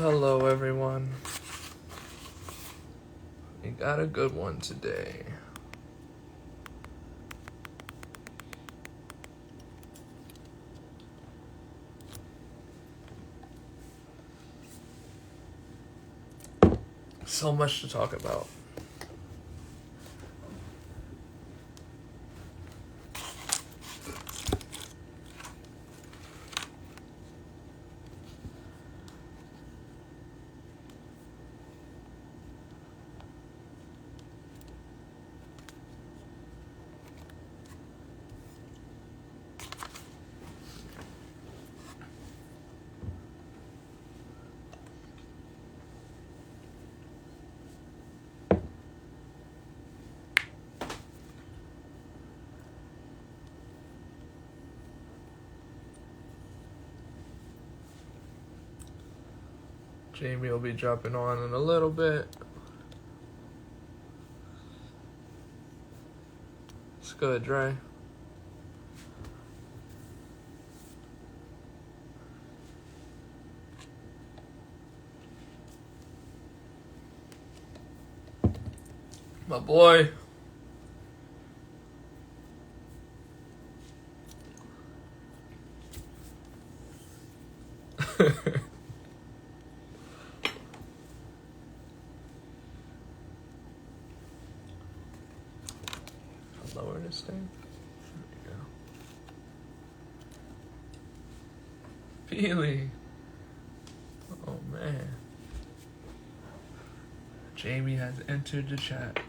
Hello everyone. We got a good one today. So much to talk about. Jami will be dropping on in a little bit. It's good, Dre. My boy. Lower this thing. There we go. Peely. Oh man. Jami has entered the chat.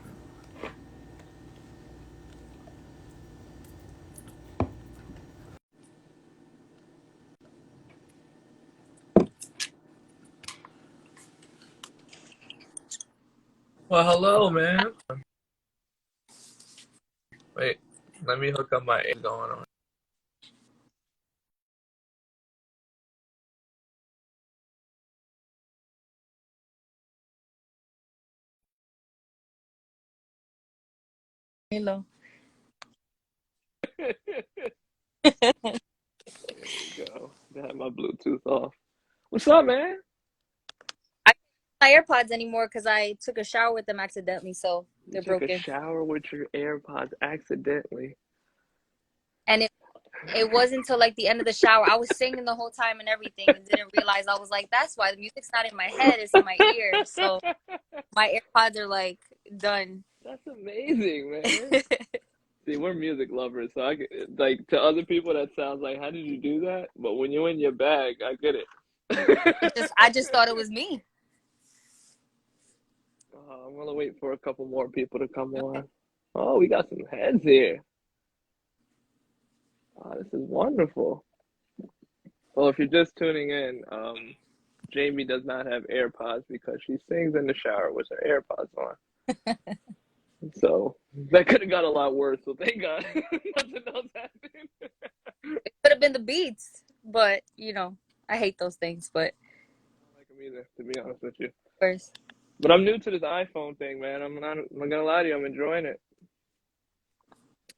Well, hello, man. Wait, let me hook up my going on. Hello. There we go. I had my Bluetooth off. What's up, man? I can't use my AirPods anymore because I took a shower with them accidentally, so You they're took a broken. shower with your AirPods accidentally. And it wasn't until like the end of the shower. I was singing the whole time and everything and didn't realize I was like, that's why the music's not in my head, it's in my ears. So my AirPods are like done. That's amazing, man. See, we're music lovers, so like to other people that sounds like, how did you do that? But when you're in your bag, I get it. I just thought it was me. I'm gonna wait for a couple more people to come on. Oh, we got some heads here. Oh, this is wonderful. Well, if you're just tuning in, Jami does not have AirPods because she sings in the shower with her AirPods on. So that could have got a lot worse. So thank God nothing else happened. It could have been the beats, but I hate those things, but I don't like them either, to be honest with you. first. But I'm new to this iPhone thing, man. I'm not gonna lie to you. I'm enjoying it.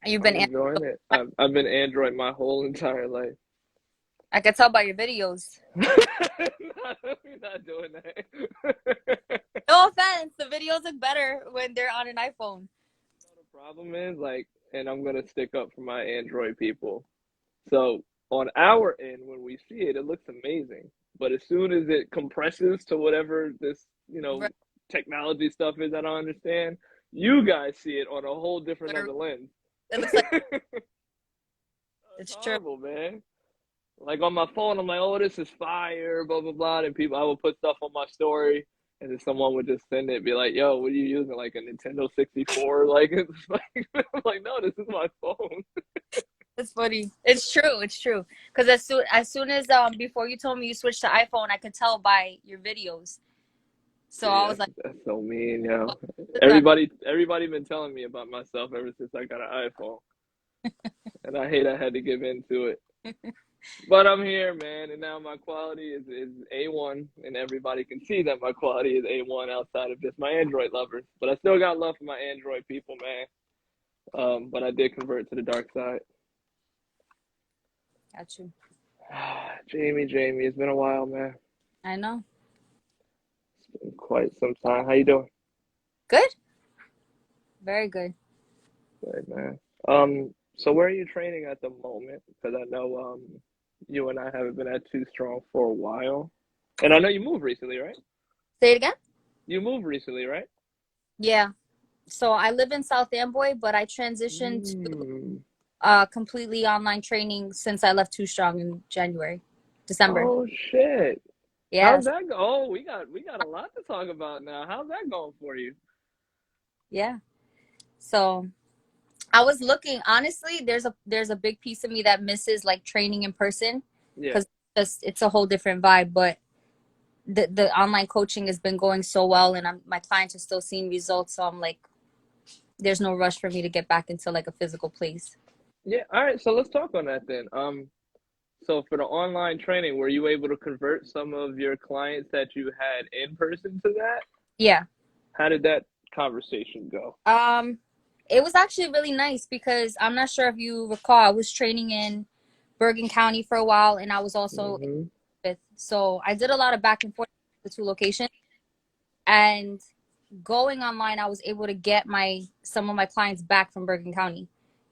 You've I'm been enjoying it. I've been Android my whole entire life. I can tell by your videos. We're not doing that. No offense, the videos look better when they're on an iPhone. The problem is, like, and I'm gonna stick up for my Android people. So on our end, when we see it, it looks amazing. But as soon as it compresses to whatever this, Right. technology stuff is, I don't understand. You guys see it on a whole different other lens. It looks like It's it's true. horrible, man. Like on my phone, I'm like, oh, this is fire, blah blah blah. And I would put stuff on my story, and then someone would just send it, be like, yo, what are you using? Like a Nintendo 64? Like it's like, I'm like, no, this is my phone. It's funny. It's true. It's true. Because as soon as before you told me you switched to iPhone, I could tell by your videos. So See, I was that's like, that's so mean, yo. what's that? Everybody been telling me about myself ever since I got an iPhone, and I hate I had to give in to it. But I'm here, man, and now my quality is A1, and everybody can see that my quality is A1 outside of just my Android lovers. But I still got love for my Android people, man. But I did convert to the dark side. Got you. Jamie, it's been a while, man. I know. It's been quite some time. How you doing? Good. Very good. Good, man. So where are you training at the moment? Because I know you and I haven't been at Too Strong for a while, and I know you moved recently, right? Say it again. You moved recently, right? Yeah. So I live in South Amboy, but I transitioned to Mm. completely online training since I left Too Strong in January, December. Oh shit. How's Yes. that go? Oh, we got a lot to talk about now. How's that going for you? Yeah. So I was looking, honestly, there's a big piece of me that misses like training in person Yeah. because it's a whole different vibe. But the online coaching has been going so well, and my clients are still seeing results. So I'm like, there's no rush for me to get back into like a physical place. Yeah. All right. So let's talk on that then. So for the online training, were you able to convert some of your clients that you had in person to that? Yeah. How did that conversation go? Um, it was actually really nice because I'm not sure if you recall, I was training in Bergen County for a while, and I was also in Hmm. Elizabeth. So I did a lot of back and forth the two locations. And going online, I was able to get my some of my clients back from Bergen County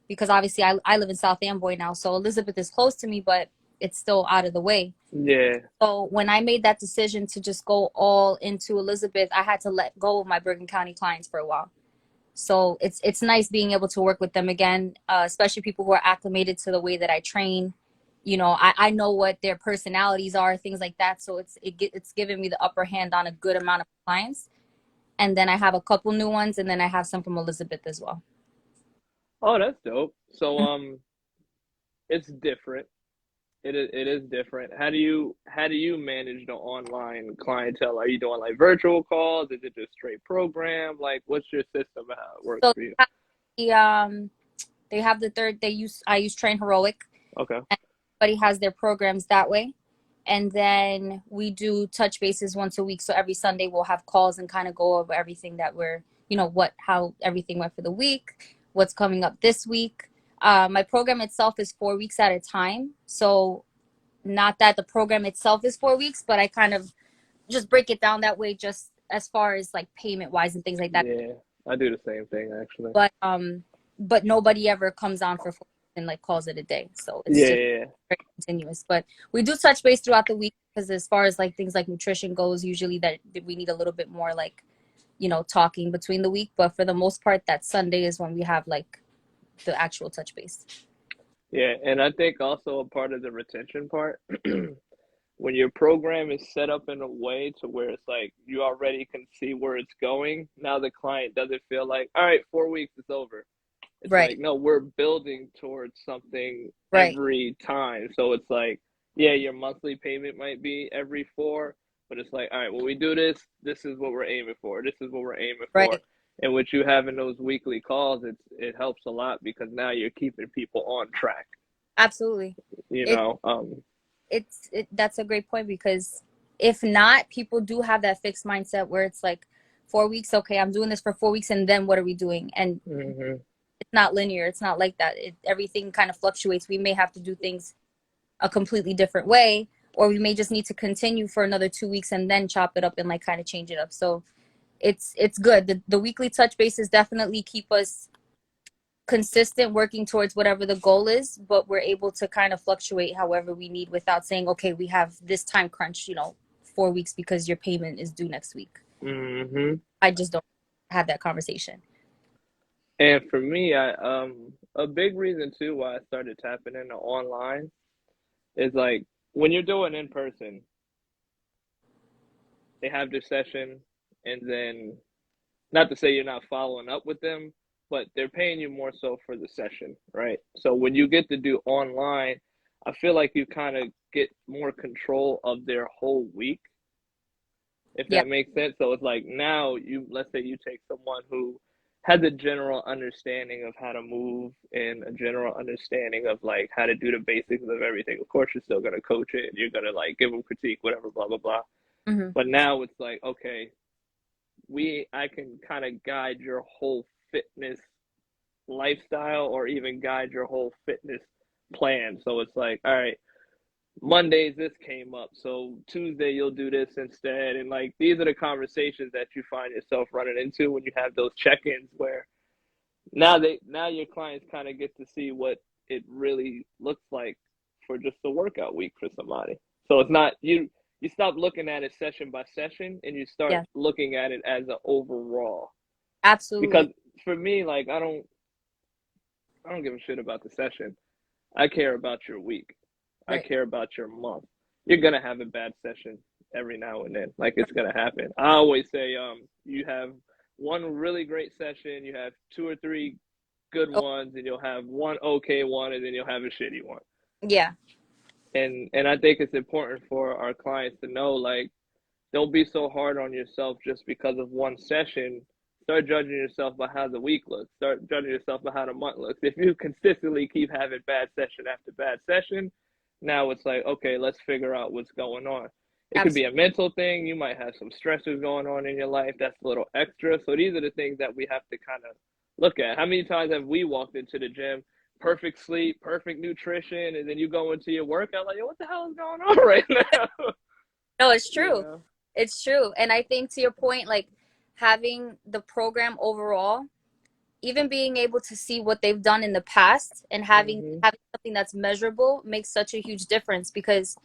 because obviously I live in South Amboy now, so Elizabeth is close to me, but it's still out of the way. Yeah. So when I made that decision to just go all into Elizabeth, I had to let go of my Bergen County clients for a while. So it's nice being able to work with them again, especially people who are acclimated to the way that I train. You know, I know what their personalities are, things like that. So it's given me the upper hand on a good amount of clients. And then I have a couple new ones, and then I have some from Elizabeth as well. Oh, that's dope. So it's different. It is different. How do you manage the online clientele? Are you doing like virtual calls? Is it just straight program? Like, what's your system of how it works So for you? the, um, they have the third. I use Train Heroic. Okay. And everybody has their programs that way. And then we do touch bases once a week. So every Sunday we'll have calls and kind of go over everything that how everything went for the week, what's coming up this week. My program itself is 4 weeks at a time. So not that the program itself is 4 weeks, but I kind of just break it down that way, just as far as like payment wise and things like that. Yeah, I do the same thing actually. But nobody ever comes on for 4 weeks and like calls it a day. So it's Yeah, just yeah, very continuous. But we do touch base throughout the week because as far as like things like nutrition goes, usually that we need a little bit more like, talking between the week. But for the most part, that Sunday is when we have like the actual touch base. yeah. And I think also a part of the retention part, when your program is set up in a way to where it's like you already can see where it's going, now the client doesn't feel like, all right, 4 weeks, it's over. It's Right. like, no, we're building towards something Right. every time. So it's like, yeah, your monthly payment might be every four, but it's like, all right, when we do this, this is what we're aiming for. This is what we're aiming for. Right. And with you having those weekly calls, it helps a lot because now you're keeping people on track. Absolutely. You It know, that's a great point because if not, people do have that fixed mindset where it's like 4 weeks, okay, I'm doing this for 4 weeks, and then what are we doing? And hmm it's not linear. It's not like that. Everything kind of fluctuates. We may have to do things a completely different way, or we may just need to continue for another 2 weeks and then chop it up and like kind of change it up. So it's good. The weekly touch bases definitely keep us consistent working towards whatever the goal is, but we're able to kind of fluctuate however we need without saying, okay, we have this time crunch, 4 weeks because your payment is due next week. hmm I just don't have that conversation. And for me, I a big reason too why I started tapping into online is like when you're doing in person, they have their session, and then not to say you're not following up with them, but they're paying you more so for the session, right? So when you get to do online, I feel like you kind of get more control of their whole week, if Yeah. that makes sense. So it's like now let's say you take someone who has a general understanding of how to move and a general understanding of like how to do the basics of everything. Of course, you're still gonna coach it and you're gonna like give them critique, whatever, blah blah blah. Hmm. But now it's like, okay, I can kind of guide your whole fitness lifestyle or even guide your whole fitness plan. So it's like, all right, Mondays this came up, so Tuesday you'll do this instead. And like these are the conversations that you find yourself running into when you have those check-ins where now your clients kind of get to see what it really looks like for just a workout week for somebody. So it's not you stop looking at it session by session and you start Yeah. looking at it as an overall. Because Absolutely. for me, like I don't give a shit about the session. I care about your week. I Right. care about your month. You're gonna have a bad session every now and then. Like it's gonna happen. I always say, you have one really great session, you have two or three good Oh, ones, and you'll have one okay one, and then you'll have a shitty one. yeah. And I think it's important for our clients to know, like, don't be so hard on yourself just because of one session. Start judging yourself by how the week looks. Start judging yourself by how the month looks. If you consistently keep having bad session after bad session, now it's like, okay, let's figure out what's going on. It could be a Absolutely. mental thing. You might have some stressors going on in your life that's a little extra. So these are the things that we have to kind of look at. How many times have we walked into the gym, perfect sleep, perfect nutrition, and then you go into your workout like, yo, what the hell is going on right now? No, it's You true. know? It's true. And I think to your point, like having the program overall, even being able to see what they've done in the past and Hmm. having something that's measurable makes such a huge difference because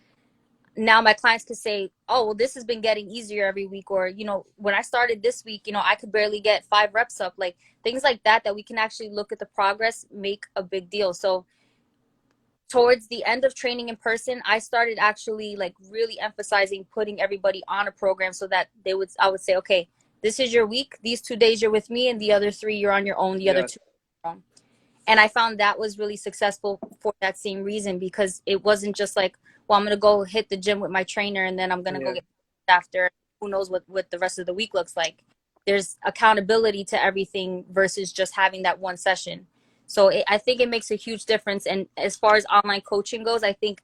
now my clients could say, oh, well, this has been getting easier every week. Or, when I started this week, I could barely get 5 reps up. Like things like that, that we can actually look at the progress, make a big deal. So towards the end of training in person, I started actually like really emphasizing putting everybody on a program so that I would say, okay, this is your week. These 2 days you're with me, and the other 3 you're on your own. The other Yes. 2 you're on your own. And I found that was really successful for that same reason because it wasn't just like, well, I'm gonna go hit the gym with my trainer and then I'm gonna go Yeah. get after. Who knows what the rest of the week looks like? There's accountability to everything versus just having that one session. So I think it makes a huge difference. And as far as online coaching goes, I think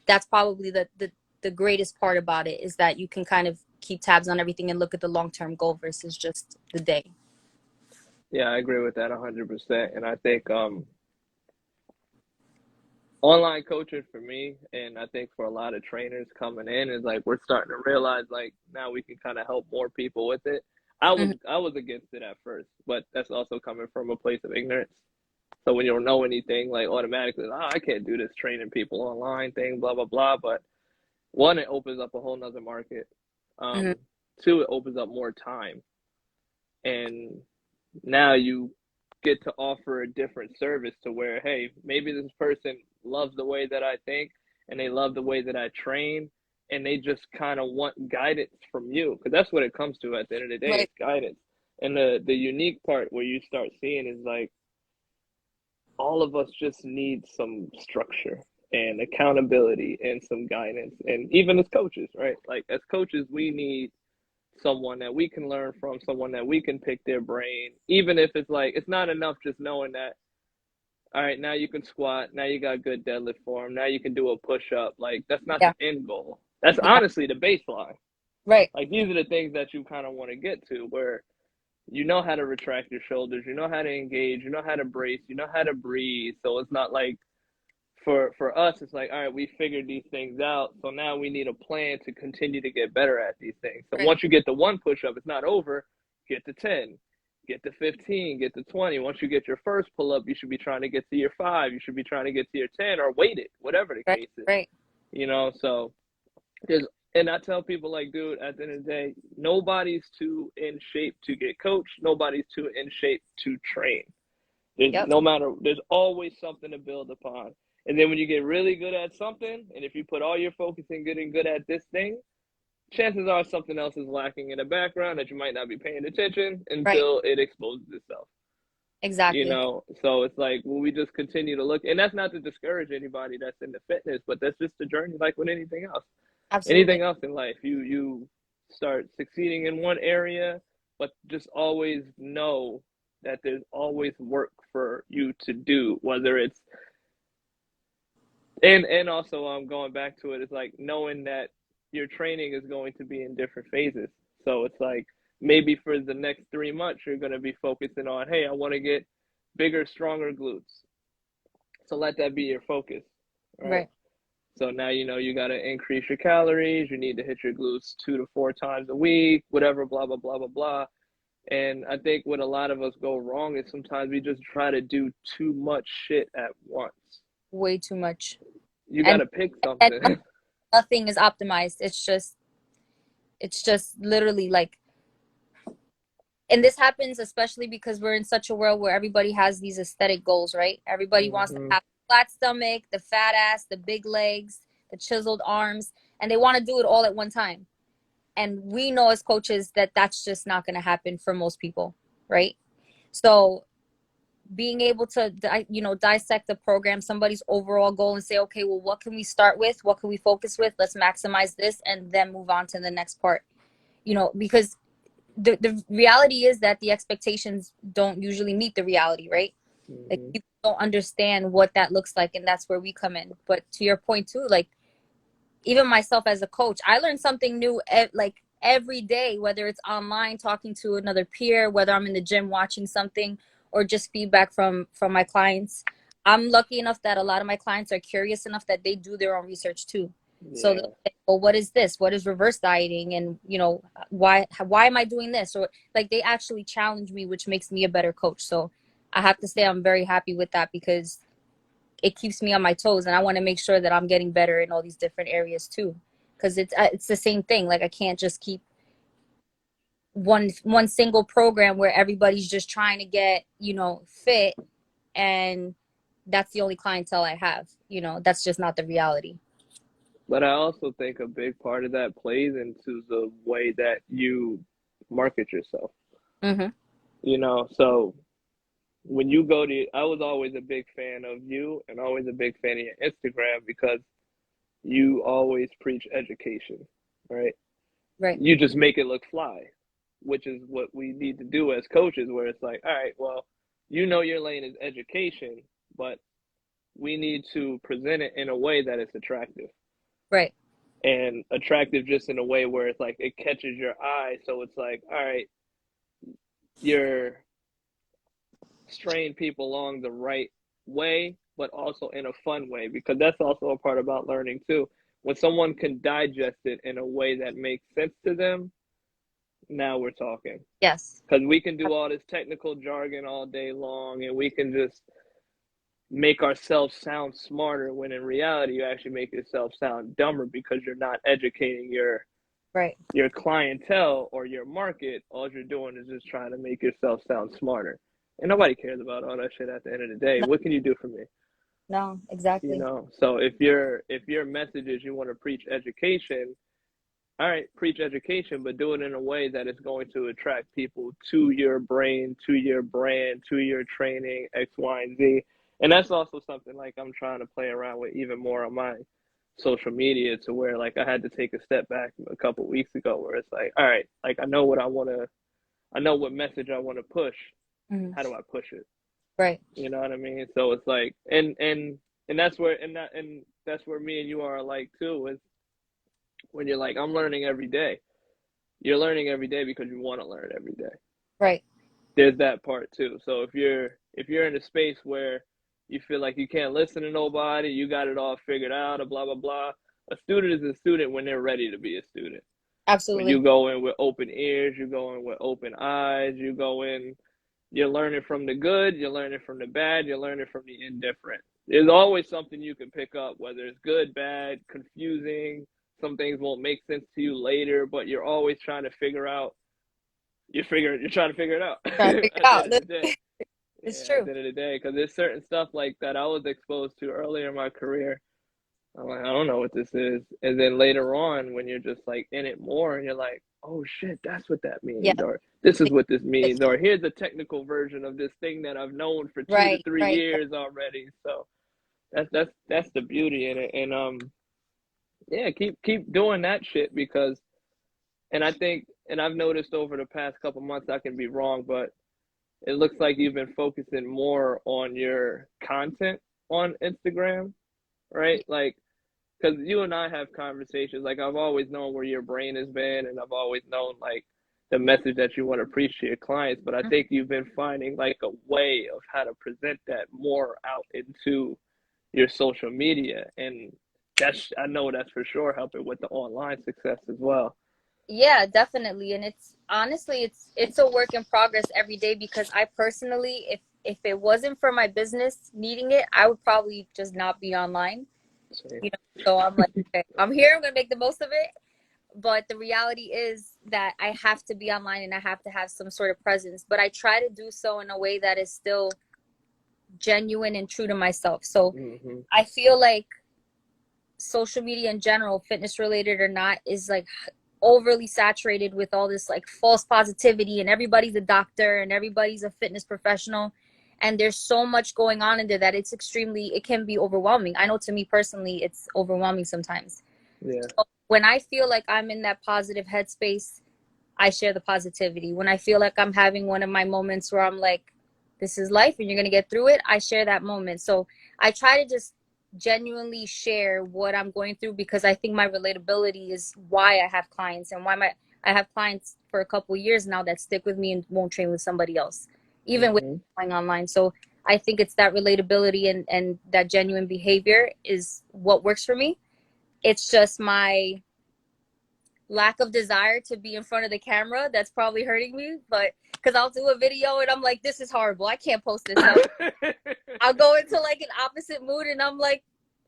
that's probably the greatest part about it is that you can kind of keep tabs on everything and look at the long term goal versus just the day. Yeah, I agree with that 100%. And I think online coaching for me, and I think for a lot of trainers coming in, is like we're starting to realize like now we can kind of help more people with it. Mm-hmm. I was against it at first, but that's also coming from a place of ignorance. So when you don't know anything, like automatically, oh, I can't do this training people online thing, blah blah blah. But one, it opens up a whole nother market. Mm-hmm. Um, Two, it opens up more time, and now you get to offer a different service to where, hey, maybe this person loves the way that I think and they love the way that I train and they just kind of want guidance from you because that's what it comes to at the end of the day is Right. guidance. And the unique part where you start seeing is like all of us just need some structure and accountability and some guidance. And even as coaches, right? Like as coaches, we need someone that we can learn from, someone that we can pick their brain, even if it's like it's not enough just knowing that, all right, now you can squat, now you got good deadlift form, now you can do a push up. Like that's not the Yeah. end goal. That's Yeah. honestly the baseline. Right. Like these are the things that you kind of want to get to where you know how to retract your shoulders, you know how to engage, you know how to brace, you know how to breathe. So it's not like for us it's like, all right, we figured these things out, so now we need a plan to continue to get better at these things. So Right. once you get to one push up, it's not over. Get to 10, get to 15, get to 20. Once you get your first pull up, you should be trying to get to your 5, you should be trying to get to your 10 or weight it, whatever the Right. case is, Right. so there's, and I tell people like, dude, at the end of the day, nobody's too in shape to get coached, nobody's too in shape to train. There's Yep. no matter, there's always something to build upon. And then when you get really good at something, and if you put all your focus in getting good at this thing, chances are something else is lacking in the background that you might not be paying attention Right. until it exposes itself. You Exactly. know, so it's like, will we just continue to look? And that's not to discourage anybody that's into fitness, but that's just the journey, like with anything else. Absolutely. Anything else in life, you start succeeding in one area, but just always know that there's always work for you to do, whether it's and also going back to it, it's like knowing that your training is going to be in different phases. So it's like maybe for the next 3 months you're going to be focusing on, hey, I want to get bigger, stronger glutes. So let that be your focus, right? Right. So now you know you got to increase your calories. You need to hit your glutes 2 to 4 times a week, whatever, blah blah blah blah blah. And I think what a lot of us go wrong is sometimes we just try to do too much shit at once. Way too much. You got And to pick and something. nothing is optimized. It's just literally like, and this happens especially because we're in such a world where everybody has these aesthetic goals, right? Everybody wants to Hmm. have a flat stomach, the fat ass, the big legs, the chiseled arms, and they want to do it all at one time. And we know as coaches that that's just not going to happen for most people, right? So being able to dissect the program, somebody's overall goal, and say, okay, well, what can we start with, what can we focus with, let's maximize this and then move on to the next part, because the reality is that the expectations don't usually meet the reality, right? Like Hmm. people don't understand what that looks like, and that's where we come in. But to your point too, like even myself as a coach, I learn something new like every day, whether it's online talking to another peer, whether I'm in the gym watching something, or just feedback from my clients. I'm lucky enough that a lot of my clients are curious enough that they do their own research too. So they'll Yeah. say, well, what is this? What is reverse dieting? And why am I doing this? Or like they actually challenge me, which makes me a better coach. So I have to say I'm very happy with that because it keeps me on my toes, and I want to make sure that I'm getting better in all these different areas too, because it's the same thing. Like I can't just keep one single program where everybody's just trying to get fit, and that's the only clientele I have. That's just not the reality. But I also think a big part of that plays into the way that you market yourself. Mm-hmm. You know, so when you go to, I was always a big fan of you and always a big fan of your Instagram because you always preach education, right? Right. You just make it look fly, which is what we need to do as coaches, where it's like, all right, well, your lane is education, but we need to present it in a way that it's attractive. Right. And attractive just in a way where it's like it catches your eye. So it's like, all right, you're straying people along the right way, but also in a fun way, because that's also a part about learning too. When someone can digest it in a way that makes sense to them, now we're talking. Yes. Because we can do all this technical jargon all day long and we can just make ourselves sound smarter when in reality you actually make yourself sound dumber because you're not educating Right. your clientele or your market. All you're doing is just trying to make yourself sound smarter. And nobody cares about all that shit at the end of the day. No. What can you do for me? No. You Exactly. know, so if your message is you want to preach education, all right, preach education, but do it in a way that is going to attract people to your brain, to your brand, to your training, X, Y, and Z. And that's also something like I'm trying to play around with even more on my social media, to where like I had to take a step back a couple weeks ago where it's like, all right, like I know what message I want to push. Hmm. How do I push it? Right. You know what I mean? So it's like, and that's where and that's where me and you are alike too, is when you're like, I'm learning every day. You're learning every day because you want to learn every day. Right. There's that part too. So if you're in a space where you feel like you can't listen to nobody, you got it all figured out, or blah blah blah. A student is a student when they're ready to be a student. When Absolutely. you go in with open ears, you go in with open eyes, you go in, you're learning from the good, you're learning from the bad, you're learning from the indifferent. There's always something you can pick up, whether it's good, bad, confusing. Some things won't make sense to you later, but you're always trying to figure out. You're trying to figure it out Trying to figure it at the end out. of the day. It's Yeah, at true. the end of the day, because there's certain stuff like that I was exposed to earlier in my career I'm like, I don't know what this is. And then later on, when you're just like in it more, you're like, oh shit, that's what that Yeah. means, or this is what this means, or here's a technical version of this thing that I've known for two to Right, three right. years already. So that's the beauty in it. And yeah, keep doing that shit because, and I think, and I've noticed over the past couple months, I can be wrong, but it looks like you've been focusing more on your content on Instagram, right? Like, because you and I have conversations. Like, I've always known where your brain has been, and I've always known like the message that you want to preach to your clients. But I think you've been finding like a way of how to present that more out into your social media, and that's, I know that's for sure helping with the online success as well. Yeah, definitely. And it's honestly it's a work in progress every day because I personally, if it wasn't for my business needing it, I would probably just not be online. So, You know, so I'm like, okay, I'm here, I'm gonna make the most of it. But the reality is that I have to be online and I have to have some sort of presence. But I try to do so in a way that is still genuine and true to myself. So mm-hmm. I feel like social media in general, fitness related or not, is like overly saturated with all this like false positivity, and everybody's a doctor and everybody's a fitness professional, and there's so much going on in there that it's extremely, it can be overwhelming. I know, to me personally, it's overwhelming sometimes. Yeah. So when I feel like I'm in that positive headspace, I share the positivity. When I feel like I'm having one of my moments where I'm like, this is life and you're going to get through it, I share that moment. So I try to just genuinely share what I'm going through because I think my relatability is why I have clients, and why I have clients for a couple of years now that stick with me and won't train with somebody else, even with Mm-hmm. going online. So I think it's that relatability and that genuine behavior is what works for me. It's just my lack of desire to be in front of the camera that's probably hurting me. But because I'll do a video and I'm like, this is horrible, I can't post this. I'll go into like an opposite mood and I'm like,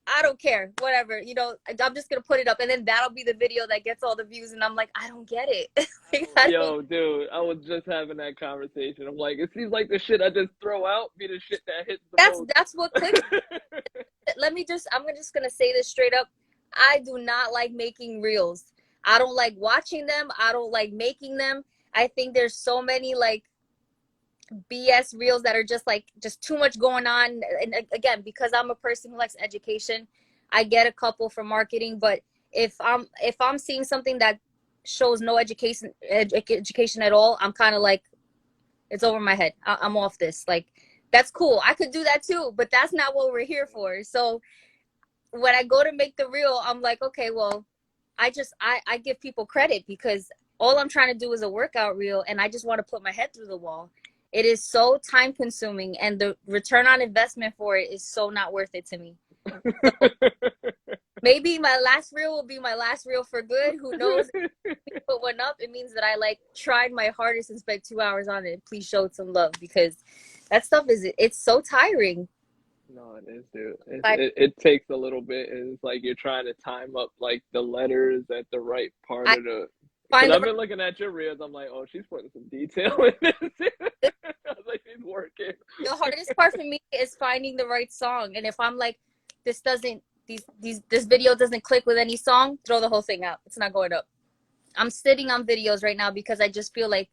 I don't care, whatever, you know, I'm just gonna put it up, and then that'll be the video that gets all the views, and I'm like, I don't get it. Like, I don't. Yo, dude, I was just having that conversation. I'm like, it seems like the shit I just throw out be the shit that hits the most. That's what clicks. I'm just gonna say this straight up. I do not like making reels. I don't like watching them. I don't like making them. I think there's so many like BS reels that are just like just too much going on. And again, because I'm a person who likes education, I get a couple for marketing. But if I'm seeing something that shows no education at all, I'm kind of like, it's over my head. I'm off this. Like, that's cool. I could do that too, but that's not what we're here for. So when I go to make the reel, I'm like, okay, well, I give people credit because all I'm trying to do is a workout reel, and I just want to put my head through the wall. It is so time consuming, and the return on investment for it is so not worth it to me. So maybe my last reel will be my last reel for good. Who knows? If I put one up, it means that I like tried my hardest and spent 2 hours on it. Please show it some love because that stuff it's so tiring. No, it is, dude. Like, It takes a little bit, and it's like you're trying to time up like the letters at the right part I of the. Because find the I've been looking at your reels, I'm like, oh, she's putting some detail in this. I was like, she's working. the hardest part for me is finding the right song. And if I'm like, this doesn't this video doesn't click with any song, throw the whole thing out. It's not going up. I'm sitting on videos right now because I just feel like,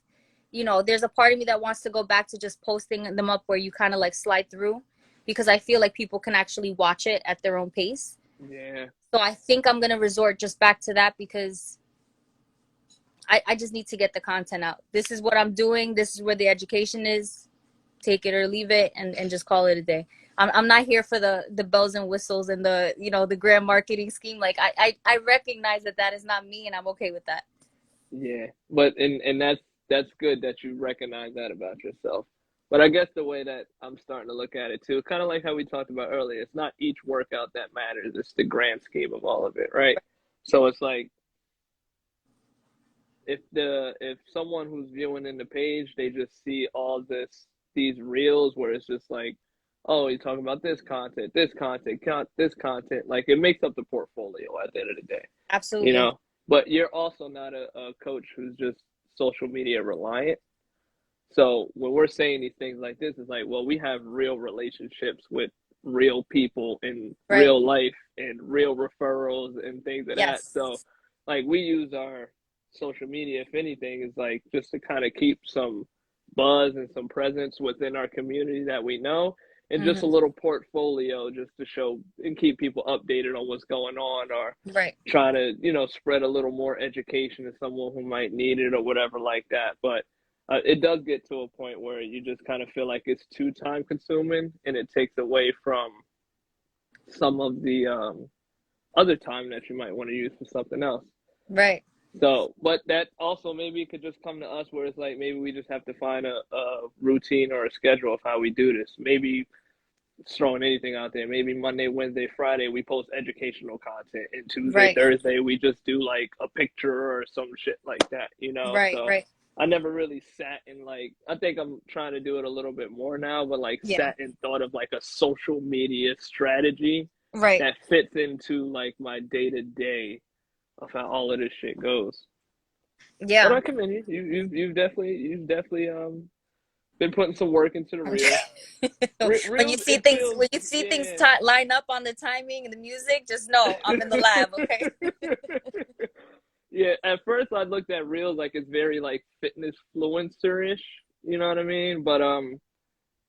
there's a part of me that wants to go back to just posting them up where you kind of like slide through, because I feel like people can actually watch it at their own pace. Yeah. So I think I'm gonna resort just back to that because I just need to get the content out. This is what I'm doing. This is where the education is. Take it or leave it, and just call it a day. I'm not here for the bells and whistles and the grand marketing scheme. Like, I recognize that is not me, and I'm okay with that. Yeah. But and that's good that you recognize that about yourself. But I guess the way that I'm starting to look at it too, kind of like how we talked about earlier, it's not each workout that matters, it's the grand scheme of all of it, right? So it's like if someone who's viewing in the page, they just see all these reels where it's just like, oh, you're talking about this content, this content, like it makes up the portfolio at the end of the day, you Absolutely. know. But you're also not a coach who's just social media reliant. So when we're saying these things like this, it's like, well, we have real relationships with real people in Right. real life and real referrals and things of that. Yes. So like we use our social media, if anything, is like just to kind of keep some buzz and some presence within our community that we know, and just a Hmm. little portfolio just to show and keep people updated on what's going on, or Right. trying to, spread a little more education to someone who might need it or whatever like that. But it does get to a point where you just kind of feel like it's too time consuming, and it takes away from some of the other time that you might want to use for something else. Right. So, but that also maybe it could just come to us where it's like maybe we just have to find a routine or a schedule of how we do this. Maybe it's throwing anything out there. Maybe Monday, Wednesday, Friday we post educational content, and Tuesday, Right. Thursday we just do like a picture or some shit like that. Right. So Right. I never really sat and like I think I'm trying to do it a little bit more now, but like Yeah. sat and thought of like a social media strategy Right. that fits into like my day to day of how all of this shit goes. But Yeah. I commend you. You've definitely been putting some work into the reels. Reels it feels When you see things yeah. line up on the timing and the music, just know I'm in the lab. Okay. Yeah, at first I looked at reels like it's very like fitness influencer-ish, you know what I mean? But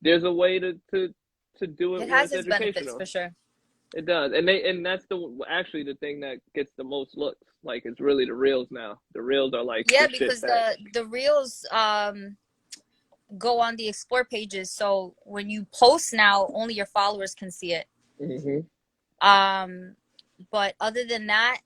there's a way to do it It where has it's its benefits educational. for sure. It does. And that's the thing that gets the most looks. Like it's really the reels now. The reels are like Yeah, the shit because that the reels go on the explore pages. So when you post now, only your followers can see it. hmm Um, but other than that,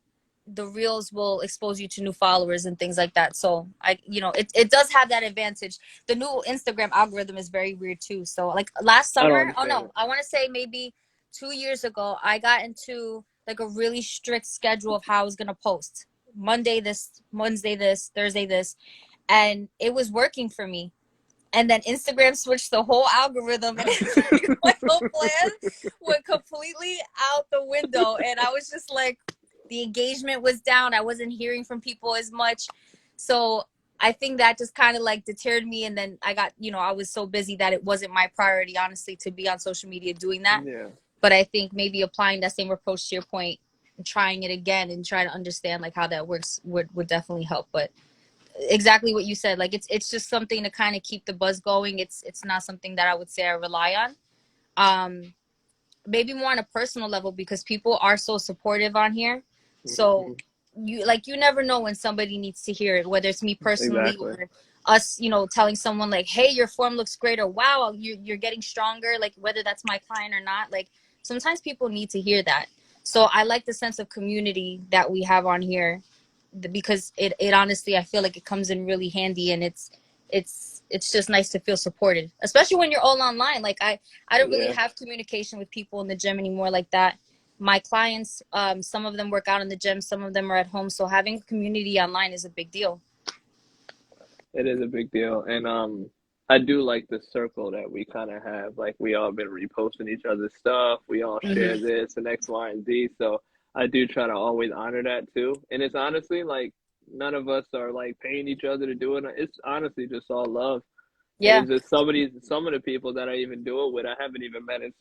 the reels will expose you to new followers and things like that. So it does have that advantage. The new Instagram algorithm is very weird too. So like last I don't summer, oh understand no, it. I want to say maybe 2 years ago, I got into like a really strict schedule of how I was gonna post. Monday this, Wednesday this, Thursday this, and it was working for me. And then Instagram switched the whole algorithm, and my whole plan went completely out the window. And I was just like, the engagement was down. I wasn't hearing from people as much. So I think that just kind of like deterred me. And then I was so busy that it wasn't my priority, honestly, to be on social media doing that. Yeah. But I think maybe applying that same approach to your point and trying it again and trying to understand like how that works would definitely help. But exactly what you said, like it's just something to kind of keep the buzz going. It's not something that I would say I rely on. Maybe more on a personal level, because people are so supportive on here. So hmm you never know when somebody needs to hear it, whether it's me personally Exactly. or us, telling someone like, hey, your form looks great, or wow, you're getting stronger, like whether that's my client or not. Like sometimes people need to hear that. So I like the sense of community that we have on here, because it honestly, I feel like it comes in really handy, and it's just nice to feel supported, especially when you're all online. Like I don't really Yeah. have communication with people in the gym anymore like that. My clients, some of them work out in the gym, some of them are at home, so having a community online is a big deal. It is a big deal. And I do like the circle that we kind of have. Like we all been reposting each other's stuff. We all share Hmm. this and X, Y, and Z. So I do try to always honor that too. And it's honestly like none of us are like paying each other to do it. It's honestly just all love. And Yeah. it's just some of the people that I even do it with, I haven't even met in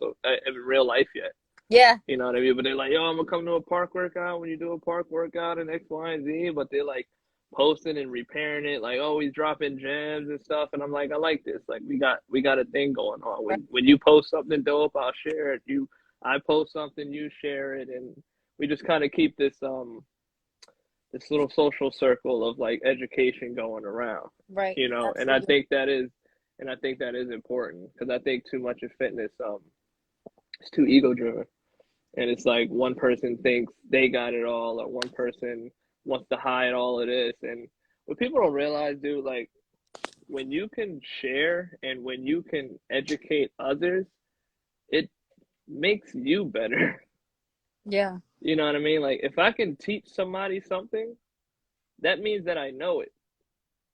real life yet. Yeah. You know what I mean? But they're like, yo, I'm gonna come to a park workout when you do a park workout and X, Y, and Z. But they're like posting and repairing it, like, oh, he's dropping gems and stuff. And I'm like, I like this. Like we got a thing going on. Right. When you post something dope, I'll share it. I post something, you share it, and we just kind of keep this little social circle of like education going around. Right. And I Absolutely. think that is important because I think too much of fitness it's too ego driven. And it's like one person thinks they got it all, or one person wants to hide all of this. And what people don't realize, dude, like when you can share and when you can educate others, it makes you better. Yeah. You know what I mean? Like if I can teach somebody something, that means that I know it.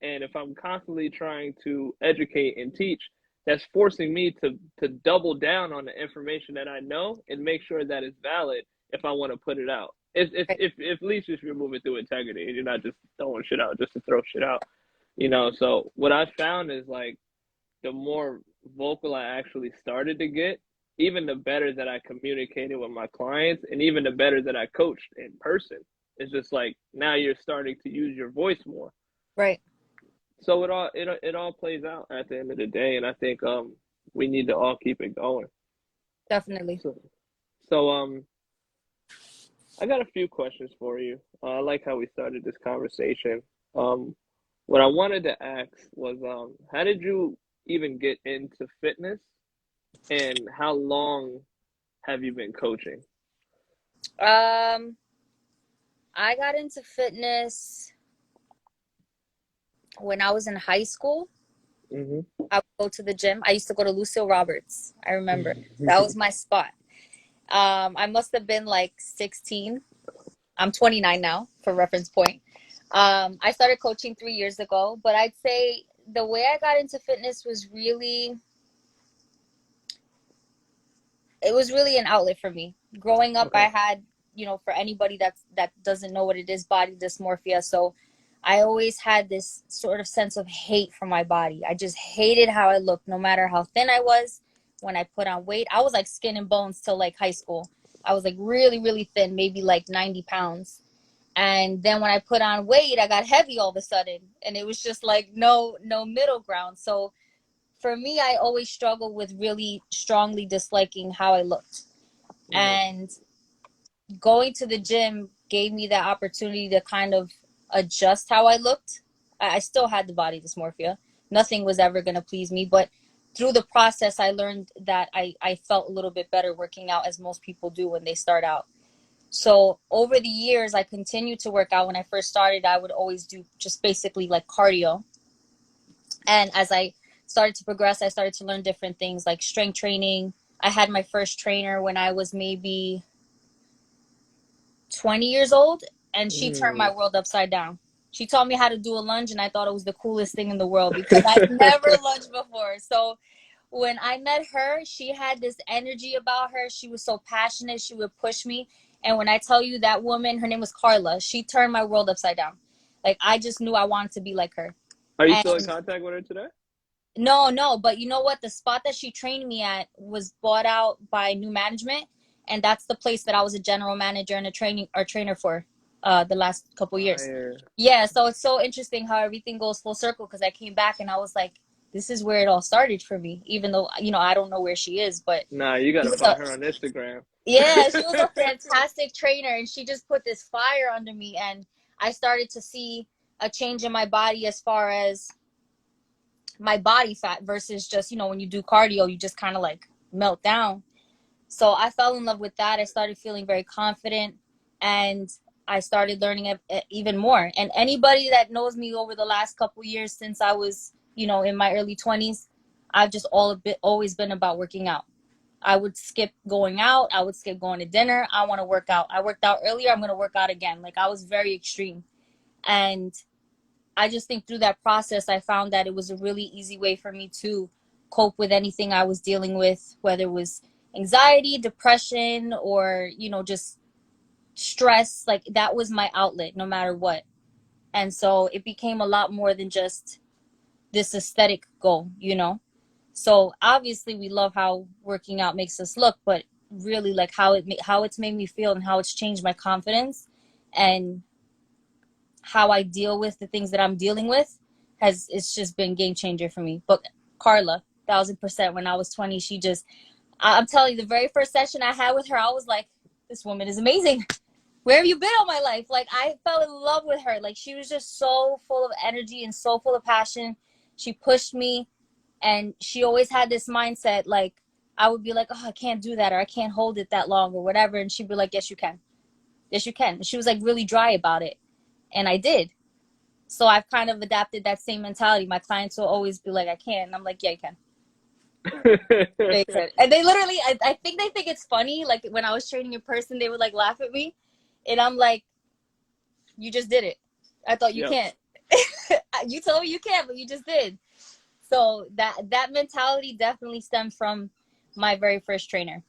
And if I'm constantly trying to educate and teach, that's forcing me to double down on the information that I know and make sure that it's valid if I want to put it out. Right. At least if you're moving through integrity and you're not just throwing shit out just to throw shit out. So what I found is like the more vocal I actually started to get, even the better that I communicated with my clients, and even the better that I coached in person. It's just like now you're starting to use your voice more. Right. So it all plays out at the end of the day, and I think we need to all keep it going. Definitely. So I got a few questions for you. I like how we started this conversation. Um, what I wanted to ask was, how did you even get into fitness, and how long have you been coaching? Um, I got into fitness when I was in high school. Hmm. I would go to the gym. I used to go to Lucille Roberts. I remember that was my spot. I must have been like 16. I'm 29 now, for reference point. I started coaching 3 years ago, but I'd say the way I got into fitness was really, it was really an outlet for me. Growing up, I Okay. had, for anybody that doesn't know what it is, body dysmorphia. So I always had this sort of sense of hate for my body. I just hated how I looked, no matter how thin I was. When I put on weight, I was like skin and bones till like high school. I was like really, really thin, maybe like 90 pounds. And then when I put on weight, I got heavy all of a sudden. And it was just like no middle ground. So for me, I always struggled with really strongly disliking how I looked. Hmm. And going to the gym gave me that opportunity to kind of adjust how I looked. I still had the body dysmorphia. Nothing was ever going to please me. But through the process, I learned that I felt a little bit better working out, as most people do when they start out. So over the years, I continued to work out. When I first started, I would always do just basically like cardio. And as I started to progress, I started to learn different things like strength training. I had my first trainer when I was maybe 20 years old, and she turned my Mm. world upside down. She taught me how to do a lunge, and I thought it was the coolest thing in the world because I'd never lunged before. So when I met her, she had this energy about her. She was so passionate. She would push me. And when I tell you, that woman, her name was Carla, she turned my world upside down. Like, I just knew I wanted to be like her. Are you still in And contact with her today? no, no, but you know what? The spot that she trained me at was bought out by new management, and that's the place that I was a general manager and a training or trainer for the last couple years. Fire. Yeah, so it's so interesting how everything goes full circle because I came back and I was like, this is where it all started for me, even though I don't know where she is, but Nah, you she gotta was a find her on Instagram. yeah, she was a fantastic trainer, and she just put this fire under me, and I started to see a change in my body as far as my body fat versus just, when you do cardio, you just kind of like melt down. So I fell in love with that. I started feeling very confident, and I started learning even more. And anybody that knows me over the last couple years since I was, in my early 20s, I've just always been about working out. I would skip going out. I would skip going to dinner. I want to work out. I worked out earlier. I'm going to work out again. Like, I was very extreme. And I just think through that process, I found that it was a really easy way for me to cope with anything I was dealing with, whether it was anxiety, depression, or, just stress. Like, that was my outlet no matter what. And so it became a lot more than just this aesthetic goal. So obviously we love how working out makes us look, but really like how it's made me feel and how it's changed my confidence and how I deal with the things that I'm dealing with it's just been game changer for me. But Carla, 1,000%, when I was 20, I'm telling you, the very first session I had with her, I was like, this woman is amazing. Where have you been all my life? Like, I fell in love with her. Like, she was just so full of energy and so full of passion. She pushed me, and she always had this mindset. Like, I would be like, oh, I can't do that, or I can't hold it that long, or whatever. And she'd be like, yes, you can. Yes, you can. And she was like really dry about it. And I did. So I've kind of adapted that same mentality. My clients will always be like, I can't. And I'm like, yeah, you can. They said. And they literally, I think they think it's funny. Like, when I was training in person, they would like laugh at me. And I'm like, you just did it. I thought you Yep. can't. You told me you can't, but you just did. So that mentality definitely stemmed from my very first trainer.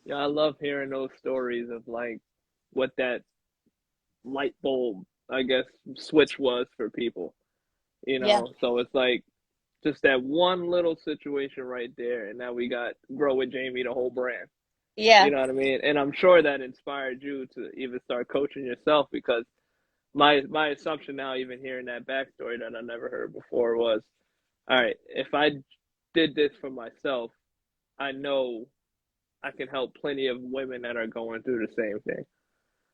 Yeah, I love hearing those stories of like what that light bulb, I guess, switch was for people. Yeah. So it's like Just that one little situation right there, and now we got Grow with Jamie, the whole brand. You Yeah. know what I mean? And I'm sure that inspired you to even start coaching yourself, because my assumption now, even hearing that backstory that I never heard before, was, all right, if I did this for myself, I know I can help plenty of women that are going through the same thing.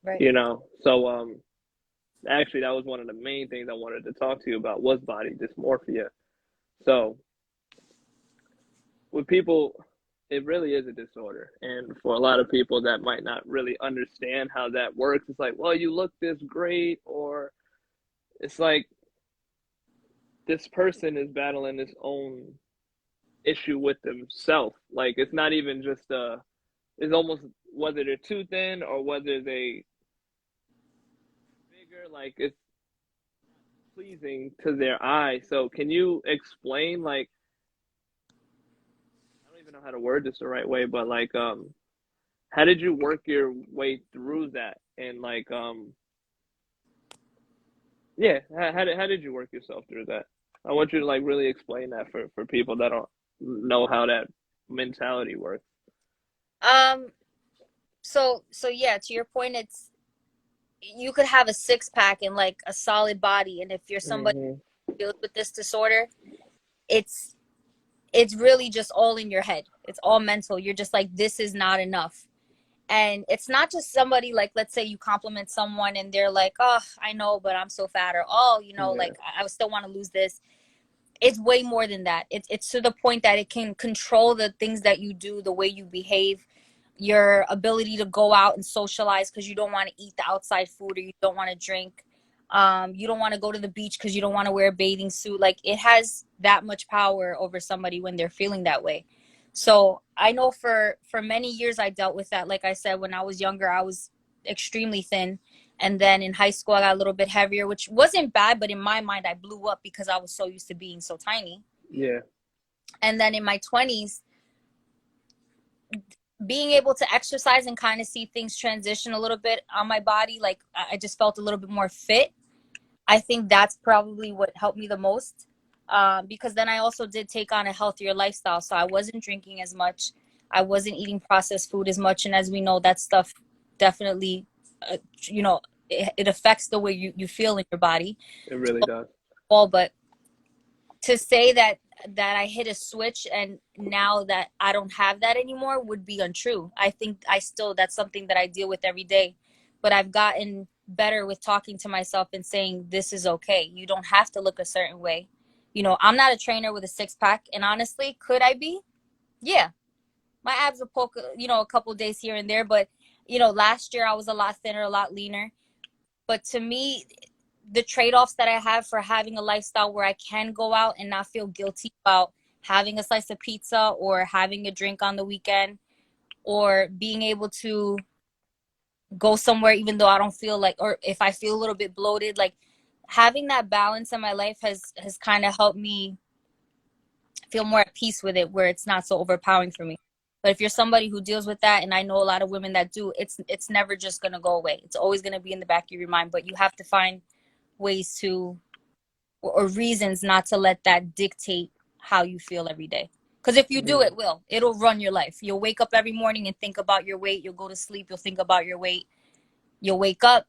Right. You know, so actually that was one of the main things I wanted to talk to you about, was body dysmorphia. So with people, it really is a disorder, and for a lot of people that might not really understand how that works, it's like, well, you look this great, or it's like this person is battling this own issue with themselves. Like, it's not even just it's almost whether they're too thin or whether they bigger, like it's pleasing to their eye. So can you explain, like, I don't even know how to word this the right way, but like how did you work your way through that? And like yeah, how did you work yourself through that? I want you to like really explain that for people that don't know how that mentality works. Um. So yeah, to your point, it's you could have a six pack and like a solid body, and if you're somebody Hmm. who deals with this disorder, it's it's really just all in your head. It's all mental. You're just like, this is not enough. And it's not just somebody like, let's say you compliment someone and they're like, oh, I know, but I'm so fat, or oh, Yeah, like I still want to lose this. It's way more than that. It's to the point that it can control the things that you do, the way you behave, your ability to go out and socialize because you don't want to eat the outside food, or you don't want to drink. You don't want to go to the beach because you don't want to wear a bathing suit. Like, it has that much power over somebody when they're feeling that way. So I know for many years I dealt with that. Like I said, when I was younger, I was extremely thin, and then in high school I got a little bit heavier, which wasn't bad, but in my mind I blew up because I was so used to being so tiny. yeah, And then in my 20s, being able to exercise and kind of see things transition a little bit on my body, like I just felt a little bit more fit. I think that's probably what helped me the most, because then I also did take on a healthier lifestyle. So I wasn't drinking as much, I wasn't eating processed food as much, and as we know, that stuff definitely, uh, you know, it affects the way you feel in your body. it really does. All but to say that I hit a switch and now that I don't have that anymore would be untrue. I think I still, that's something that I deal with every day, but I've gotten better with talking to myself and saying this is okay. You don't have to look a certain way. I'm not a trainer with a six pack, and honestly, could I be? Yeah, my abs will poke, a couple days here and there, but last year I was a lot thinner, a lot leaner. But to me, the trade-offs that I have for having a lifestyle where I can go out and not feel guilty about having a slice of pizza or having a drink on the weekend, or being able to go somewhere even though I don't feel like, or if I feel a little bit bloated, like having that balance in my life has kind of helped me feel more at peace with it, where it's not so overpowering for me. But if you're somebody who deals with that, and I know a lot of women that do, it's never just going to go away. It's always going to be in the back of your mind, but you have to find ways to, or reasons not to let that dictate how you feel every day. Because if you do, Mm. it'll run your life. You'll wake up every morning and think about your weight. You'll go to sleep, you'll think about your weight. You'll wake up,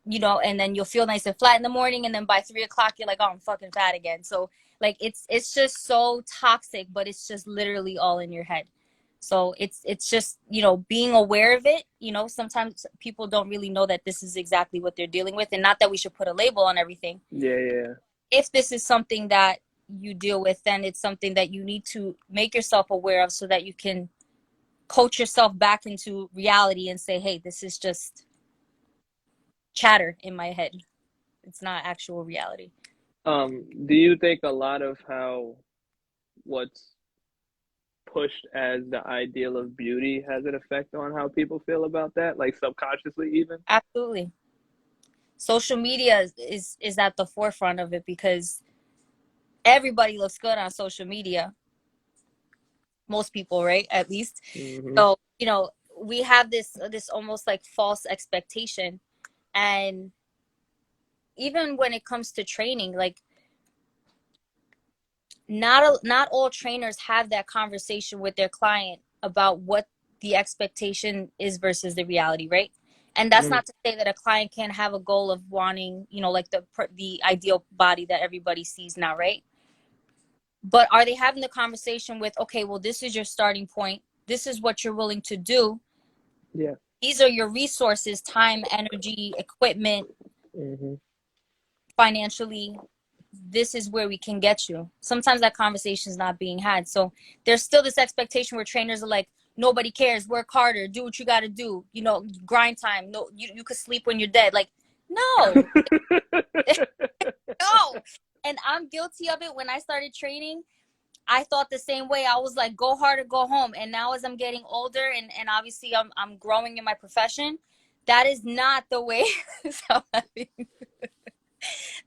and then you'll feel nice and flat in the morning, and then by 3 o'clock you're like, oh, I'm fucking fat again. So like it's just so toxic, but it's just literally all in your head. So it's just, being aware of it. Sometimes people don't really know that this is exactly what they're dealing with, and not that we should put a label on everything. Yeah, yeah. If this is something that you deal with, then it's something that you need to make yourself aware of, so that you can coach yourself back into reality and say, hey, this is just chatter in my head. It's not actual reality. Do you think a lot of how what's pushed as the ideal of beauty has an effect on how people feel about that, like subconsciously even? Absolutely. Social media is at the forefront of it, because everybody looks good on social media. Most people, right? At least. Hmm. So, we have this almost like false expectation. And even when it comes to training, like not all trainers have that conversation with their client about what the expectation is versus the reality, right? And that's Mm, not to say that a client can't have a goal of wanting, like the ideal body that everybody sees now, right? But are they having the conversation with, okay, well, this is your starting point. This is what you're willing to do. yeah. These are your resources, time, energy, equipment, Hmm. financially. This is where we can get you. Sometimes that conversation is not being had. So there's still this expectation where trainers are like, nobody cares, work harder, do what you got to do, grind time. No, you could sleep when you're dead. Like, no, no. And I'm guilty of it. When I started training, I thought the same way. I was like, go hard or go home. And now as I'm getting older and obviously I'm growing in my profession, that is not the way. So,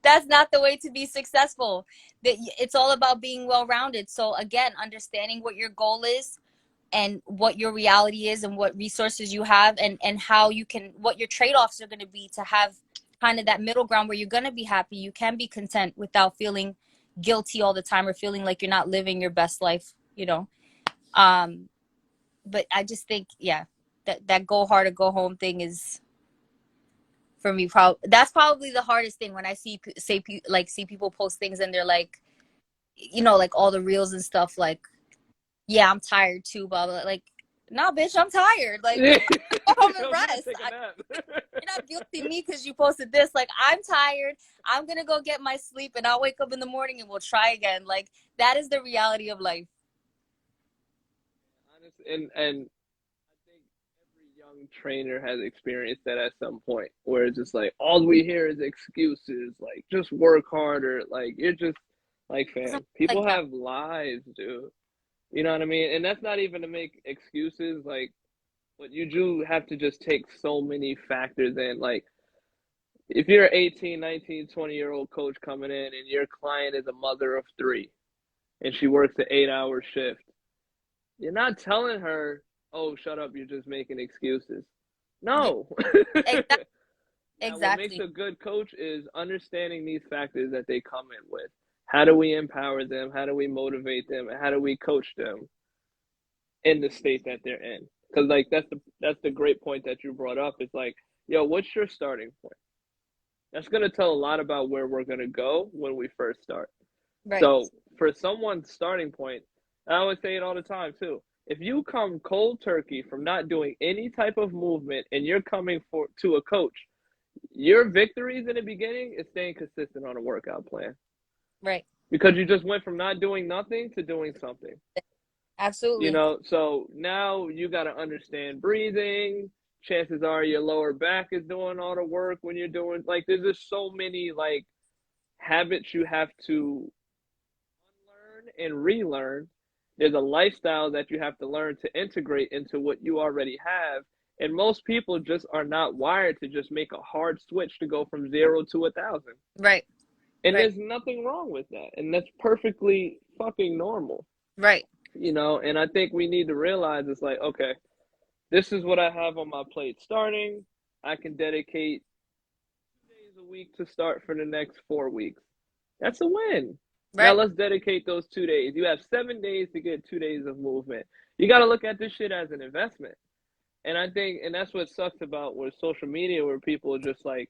that's not the way to be successful. It's all about being well-rounded. So again, understanding what your goal is and what your reality is and what resources you have and how you can, what your trade-offs are going to be to have kind of that middle ground where you're going to be happy. You can be content without feeling guilty all the time or feeling like you're not living your best life. Um, but I just think, yeah, that go hard or go home thing is, for me, that's probably the hardest thing when I see people post things and they're like, like all the reels and stuff, like, yeah, I'm tired too, blah blah. Like, nah, bitch, I'm tired. Like, Yo, go home and I'm gonna rest. take a nap. You're not guilty me because you posted this. Like, I'm tired. I'm gonna go get my sleep, and I'll wake up in the morning and we'll try again. Like, that is the reality of life. Honest, and I think every young trainer has experienced that at some point, where it's just like all we hear is excuses, like just work harder. Like you're just like, Doesn't fam, work like people that. have lives, dude. You know what I mean? And that's not even to make excuses, like, but you do have to just take so many factors in. Like, if you're an 18, 19, 20-year-old coach coming in and your client is a mother of three and she works an 8-hour shift, you're not telling her, oh, shut up, you're just making excuses. Yeah, No. exactly. Now, what makes Exactly. a good coach is understanding these factors that they come in with. How do we empower them? How do we motivate them? And how do we coach them in the state that they're in? Because like that's the great point that you brought up. It's like, yo, what's your starting point? That's gonna tell a lot about where we're gonna go when we first start. Right. So for someone's starting point, I always say it all the time too. If you come cold turkey from not doing any type of movement and you're coming for to a coach, your victories in the beginning is staying consistent on a workout plan Right. because you just went from not doing nothing to doing something. Absolutely. So now you got to understand breathing. Chances are your lower back is doing all the work when you're doing, like, there's just so many like habits you have to unlearn and relearn. There's a lifestyle that you have to learn to integrate into what you already have. And most people just are not wired to just make a hard switch to go from 0 to 1,000. Right. And Right. there's nothing wrong with that. And that's perfectly fucking normal, Right. And I think we need to realize it's like, okay, this is what I have on my plate starting. I can dedicate 2 days a week to start for the next 4 weeks. That's a win. Now Right. let's dedicate those 2 days. You have 7 days to get 2 days of movement. You got to look at this shit as an investment. And I think, and that's what sucks about with social media, where people are just like,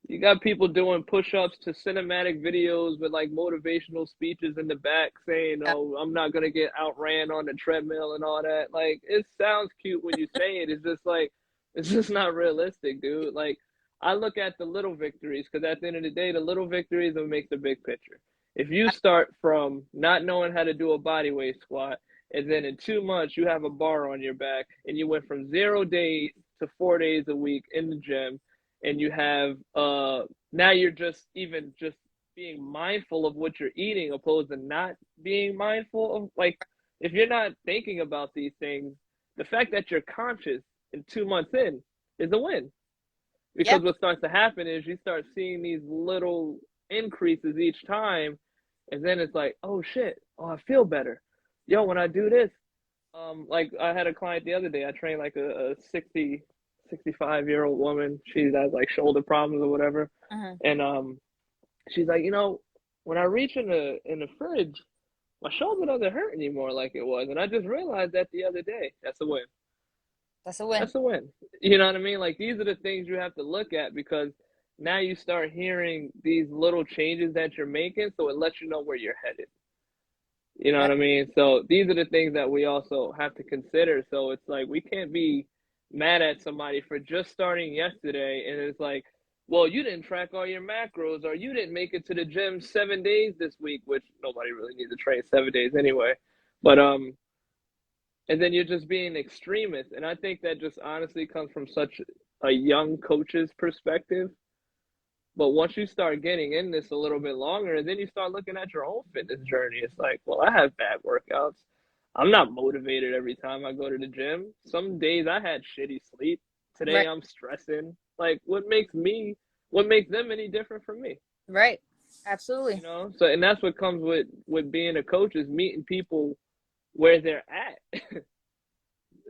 you got people doing push-ups to cinematic videos with like motivational speeches in the back saying, Yeah. "Oh, I'm not gonna get outran on the treadmill and all that." Like, it sounds cute when you say it. It's just like, it's just not realistic, dude. Like, I look at the little victories because at the end of the day, the little victories will make the big picture. If you start from not knowing how to do a body weight squat, and then in 2 months you have a bar on your back, and you went from 0 days to 4 days a week in the gym, and you have now you're just being mindful of what you're eating opposed to not being mindful of, like, if you're not thinking about these things, the fact that you're conscious in 2 months in is a win, Yeah. because what starts to happen is you start seeing these little increases each time, and then it's like, oh shit, oh, I feel better, yo, when I do this. Like, I had a client the other day. I trained like a 60, 65-year-old woman. She has like shoulder problems or whatever. Uh-huh. And she's like, when I reach in the fridge, my shoulder doesn't hurt anymore like it was. And I just realized that the other day. That's a win. That's a win. That's a win. You know what I mean? Like these are the things you have to look at because now you start hearing these little changes that you're making, so it lets you know where you're headed. You know Right. what I mean? So these are the things that we also have to consider. So it's like we can't be mad at somebody for just starting yesterday and it's like, well, you didn't track all your macros or you didn't make it to the gym 7 days this week, which nobody really needs to train 7 days anyway. But and then you're just being extremist. And I think that just honestly comes from such a young coach's perspective. But once you start getting in this a little bit longer, and then you start looking at your own fitness journey, it's like, well, I have bad workouts. I'm not motivated every time I go to the gym. Some days I had shitty sleep. Today Right. I'm stressing. Like, what makes them any different from me? Right. You Absolutely. know? So, and that's what comes with being a coach is meeting people where they're at.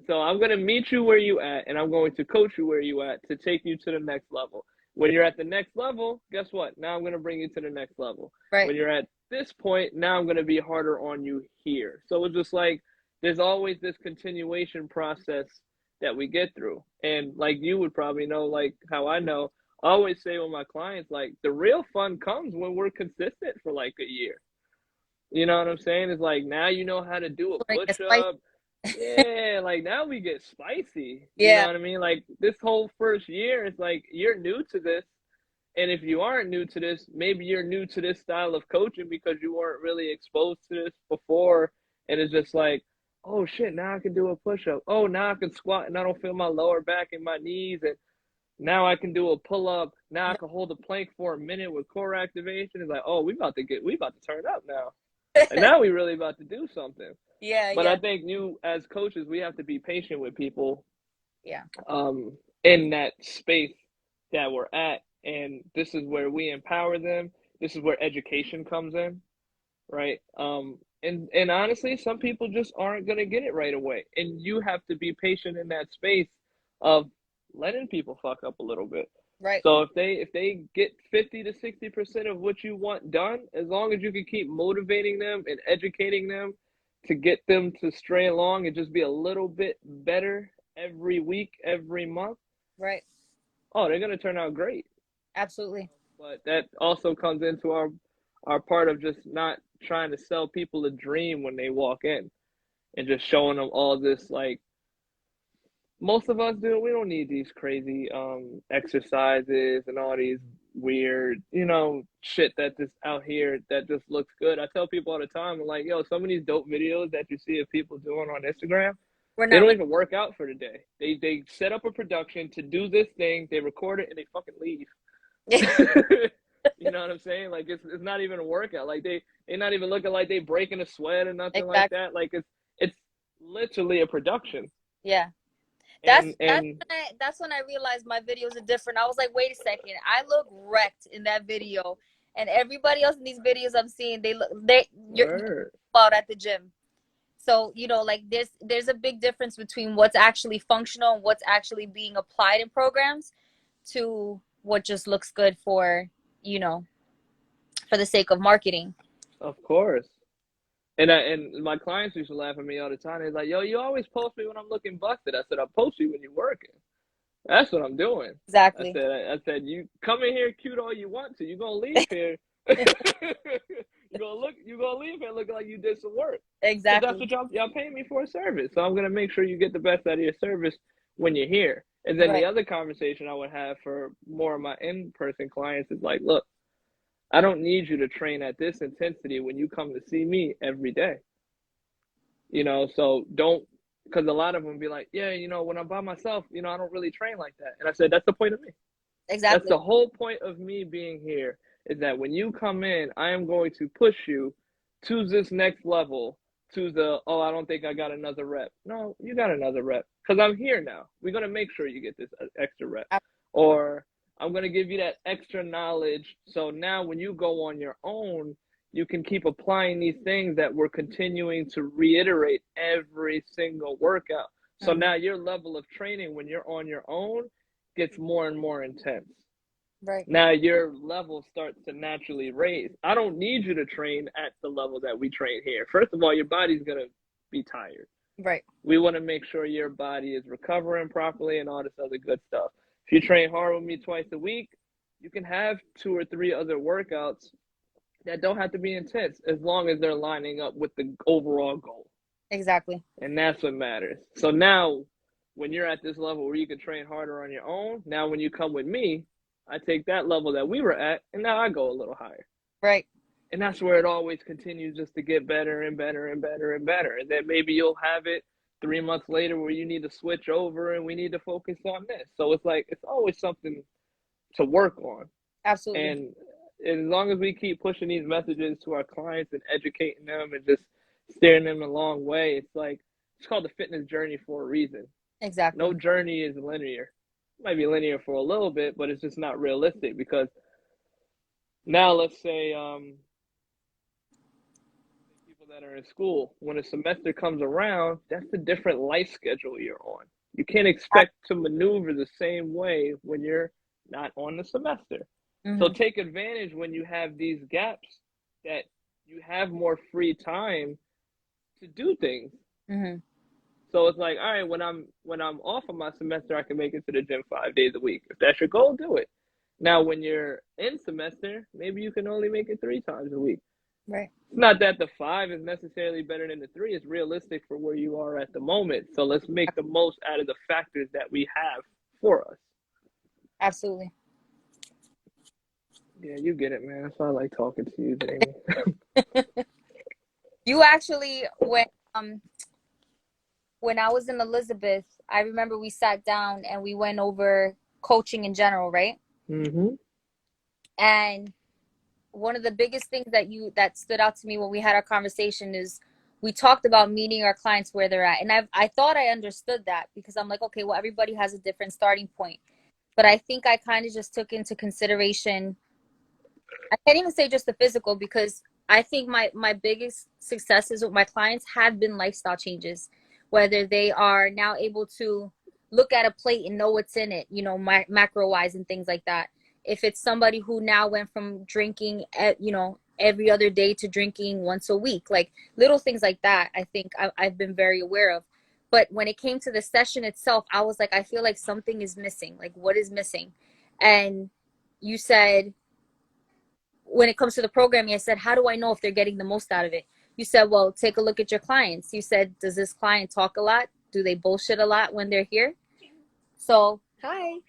So I'm going to meet you where you at, and I'm going to coach you where you at to take you to the next level. When you're at the next level, guess what? Now I'm going to bring you to the next level. Right. When you're at this point, now I'm going to be harder on you here. So it's just like there's always this continuation process that we get through. And like you would probably know, like how I know, I always say with my clients, like the real fun comes when we're consistent for like a year. You know what I'm saying? It's like now you know how to do a When it push gets spicy. up. Yeah, like now we get spicy. You know Yeah. what I mean? Like this whole first year, it's like you're new to this. And if you aren't new to this, maybe you're new to this style of coaching because you weren't really exposed to this before. And it's just like, oh shit, now I can do a push up. Oh, now I can squat and I don't feel my lower back and my knees. And now I can do a pull up. Now I can hold a plank for a minute with core activation. It's like, oh, we about to turn up now. And now we really about to do something. Yeah. But I Yeah. think you as coaches, we have to be patient with people Yeah. in that space that we're at. And this is where we empower them. This is where education comes in, right? And honestly, some people just aren't gonna get it right away. And you have to be patient in that space of letting people fuck up a little bit. Right. So if they get 50 to 60% of what you want done, as long as you can keep motivating them and educating them to get them to stray along and just be a little bit better every week, every month, Right. oh, they're gonna turn out great. Absolutely. But that also comes into our part of just not trying to sell people a dream when they walk in and just showing them all this like most of us do. We don't need these crazy exercises and all these weird, shit that just out here that just looks good. I tell people all the time, I'm like, yo, some of these dope videos that you see of people doing on Instagram, We're they not don't real. even work out for the day. They set up a production to do this thing, they record it and they fucking leave. You know what I'm saying? Like it's not even a workout. Like they not even looking like they breaking a sweat or nothing like Exactly. that. Like it's literally a production. Yeah. And and That's when I realized my videos are different. I was like, wait a second, I look wrecked in that video, and everybody else in these videos I'm seeing, you're word. out at the gym. So like there's a big difference between what's actually functional and what's actually being applied in programs to what just looks good you know for the sake of marketing. Of course. And my clients used to laugh at me all the time. They're like, "Yo, you always post me when I'm looking busted." I said, "I post you when you're working. That's what I'm doing." I Exactly. said, "I said you come in here cute all you want to. You're gonna leave here. You're gonna leave here looking like you did some work because that's Exactly. what y'all paying me for a service. So I'm gonna make sure you get the best out of your service when you're here." And then the Right. other conversation I would have for more of my in-person clients is like, "Look, I don't need you to train at this intensity when you come to see me every day. So don't, because a lot of them be like, yeah, when I'm by myself, I don't really train like that." And I said, that's the point of me. That's Exactly. the whole point of me being here is that when you come in, I am going to push you to this next level, to the, oh, I don't think I got another rep. No, you got another rep because I'm here now. We're going to make sure you get this extra rep. Or I'm going to give you that extra knowledge. So now when you go on your own, you can keep applying these things that we're continuing to reiterate every single workout. So Mm-hmm. now your level of training when you're on your own gets more and more intense. Right. Now your level starts to naturally raise. I don't need you to train at the level that we train here. First of all, your body's going to be tired. Right. We want to make sure your body is recovering properly and all this other good stuff. If you train hard with me twice a week, you can have 2 or 3 other workouts that don't have to be intense as long as they're lining up with the overall goal. Exactly. And that's what matters. So now, when you're at this level where you can train harder on your own, now when you come with me, I take that level that we were at, and now I go a little higher. Right. And that's where it always continues just to get better and better and better and better. And then maybe you'll have it 3 months later where you need to switch over and we need to focus on this. So it's like, it's always something to work on. Absolutely. And as long as we keep pushing these messages to our clients and educating them and just steering them a long way, it's like, it's called the fitness journey for a reason. Exactly. No journey is linear. It might be linear for a little bit, but it's just not realistic because now let's say people that are in school, when a semester comes around, that's a different life schedule you're on. You can't expect to maneuver the same way when you're not on the semester. So Mm-hmm. take advantage when you have these gaps that you have more free time to do things. Mm-hmm. So it's like, all right, when I'm off of my semester, I can make it to the gym 5 days a week. If that's your goal, do it. Now, when you're in semester, maybe you can only make it 3 times a week. Right. It's not that the 5 is necessarily better than the 3. It's realistic for where you are at the moment. So let's make the most out of the factors that we have for us. Absolutely. Yeah, you get it, man. That's why I like talking to you, Jamie. You actually, when I was in Elizabeth, I remember we sat down and we went over coaching in general, right? Mm-hmm. And one of the biggest things that stood out to me when we had our conversation is we talked about meeting our clients where they're at. And I thought I understood that because I'm like, okay, well, everybody has a different starting point. But I think I kind of just took into consideration, I can't even say just the physical, because I think my biggest successes with my clients have been lifestyle changes, whether they are now able to look at a plate and know what's in it, macro wise and things like that. If it's somebody who now went from drinking every other day to drinking once a week, like little things like that, I think I've been very aware of. But when it came to the session itself, I was like, I feel like something is missing. Like, what is missing? And you said, when it comes to the programming, I said, how do I know if they're getting the most out of it? You said, well, take a look at your clients. You said, does this client talk a lot? Do they bullshit a lot when they're here? So, hi.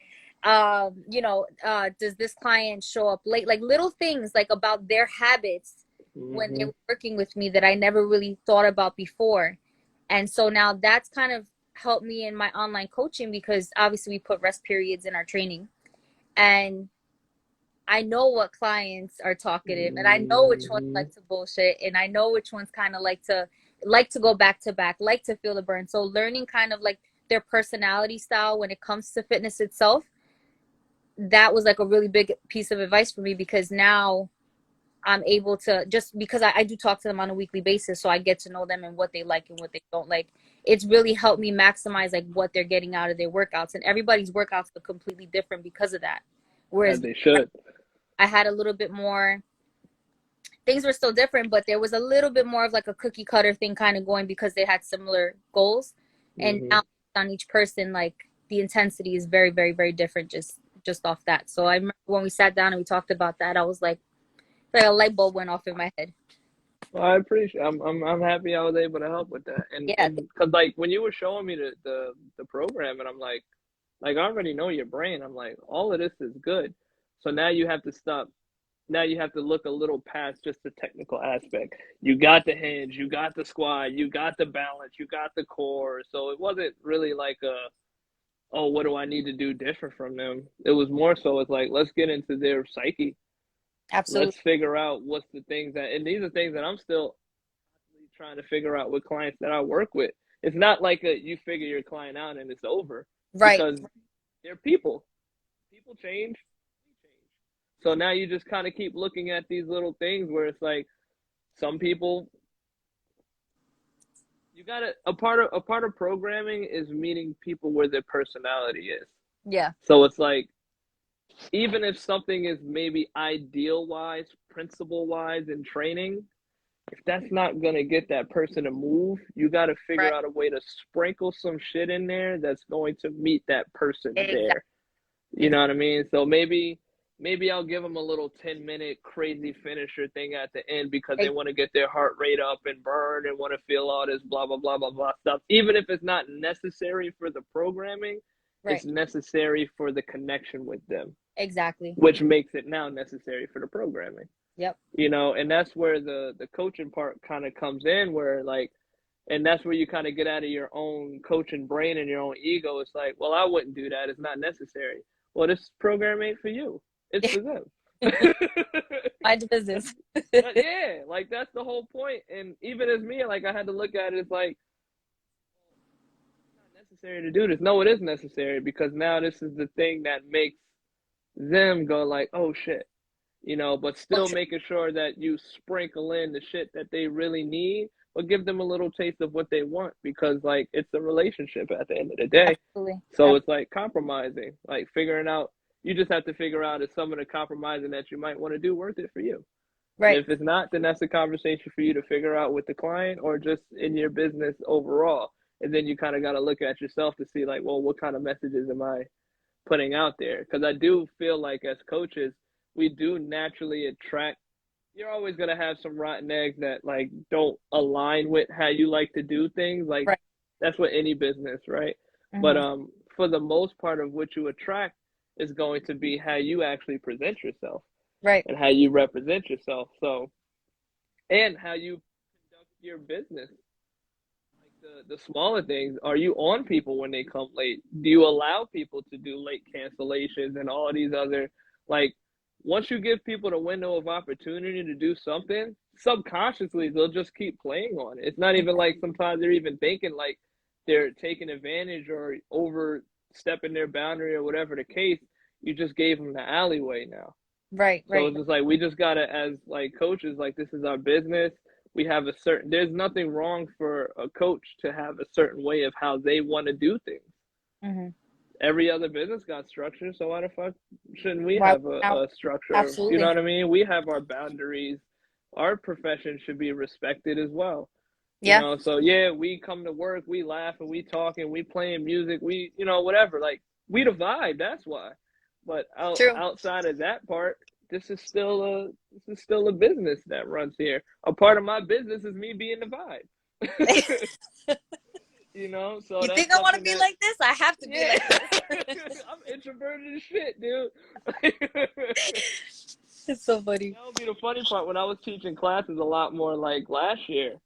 Does this client show up late? Like little things like about their habits when they Mm-hmm. were working with me that I never really thought about before. And so now that's kind of helped me in my online coaching, because obviously we put rest periods in our training. And I know what clients are talkative, and I know which ones Mm-hmm. like to bullshit, and I know which ones kind of like to go back to back, like to feel the burn. So learning kind of like their personality style when it comes to fitness itself, that was like a really big piece of advice for me, because now I'm able to, just because I do talk to them on a weekly basis, so I get to know them and what they like and what they don't like. It's really helped me maximize like what they're getting out of their workouts, and everybody's workouts are completely different because of that. As Whereas they should. I had a little bit more, things were still different, but there was a little bit more of like a cookie cutter thing kind of going because they had similar goals. And Mm-hmm. now on each person, like the intensity is very, very, very different just off that. So I remember when we sat down and we talked about that, I was like a light bulb went off in my head. Well, I appreciate. I'm happy I was able to help with that, and Yeah. because like when you were showing me the program, and I'm like I already know your brain. I'm like, all of this is good. So now you have to stop. Now you have to look a little past just the technical aspect. You got the hinge, you got the squat, you got the balance, you got the core. So it wasn't really like oh, what do I need to do different from them? It was more so it's like, let's get into their psyche. Absolutely. Let's figure out what's the things that, and these are things that I'm still trying to figure out with clients that I work with. It's not like you figure your client out and it's over, Right. because they're people. People change. So now you just kind of keep looking at these little things where it's like some people, you got to, a part of programming is meeting people where their personality is. Yeah. So it's like even if something is maybe ideal wise, principle wise in training, if that's not gonna get that person to move, you got to figure Right. out a way to sprinkle some shit in there that's going to meet that person Exactly. there. You know what I mean? So maybe I'll give them a little 10-minute crazy finisher thing at the end because they want to get their heart rate up and burn and want to feel all this blah blah blah blah blah stuff. Even if it's not necessary for the programming, Right. it's necessary for the connection with them, Exactly. which makes it now necessary for the programming. Yep. And that's where the coaching part kind of comes in, where like, and that's where you kind of get out of your own coaching brain and your own ego. It's like, well, I wouldn't do that. It's not necessary. Well, this program ain't for you. It's for them. Mind your business. Yeah, like that's the whole point. And even as me, like I had to look at it, it's like it's not necessary to do this. No, it is necessary because now this is the thing that makes them go like, oh shit, but So still true. making sure that you sprinkle in the shit that they really need, but give them a little taste of what they want because like it's a relationship at the end of the day. Absolutely. So it's like compromising, like figuring out. You just have to figure out if some of the compromising that you might want to do worth it for you. And Right. if it's not, then that's a conversation for you to figure out with the client or just in your business overall. And then you kind of got to look at yourself to see like, well, what kind of messages am I putting out there? Because I do feel like as coaches, we do naturally attract. You're always gonna have some rotten eggs that like don't align with how you like to do things. Like Right. that's what any business, right? But Hmm. for the most part of what you attract is going to be how you actually present yourself Right. and how you represent yourself. So and how you conduct your business. Like the smaller things. Are you on people when they come late? Do you allow people to do late cancellations and all these other like once you give people the window of opportunity to do something, subconsciously they'll just keep playing on it. It's not even like sometimes they're even thinking like they're taking advantage or overstepping their boundary or whatever the case. You just gave them the alleyway now. Right. So Right. it's just like we just gotta, as like coaches, like this is our business. We have a certain. There's nothing wrong for a coach to have a certain way of how they want to do things. Hmm. Every other business got structure, so why the fuck shouldn't we Why have now? a structure? You know Absolutely. what I mean? We have our boundaries. Our profession should be respected as well. Yeah. So yeah, we come to work, we laugh and we talk and we playing music, we whatever. Like we the vibe, that's why. But True. outside of that part, this is still a business that runs here. A part of my business is me being the vibe. So You that's think I want to something be that like this? I have to be yeah. like this. I'm introverted as shit, dude. It's so funny. That would be the funny part when I was teaching classes a lot more like last year.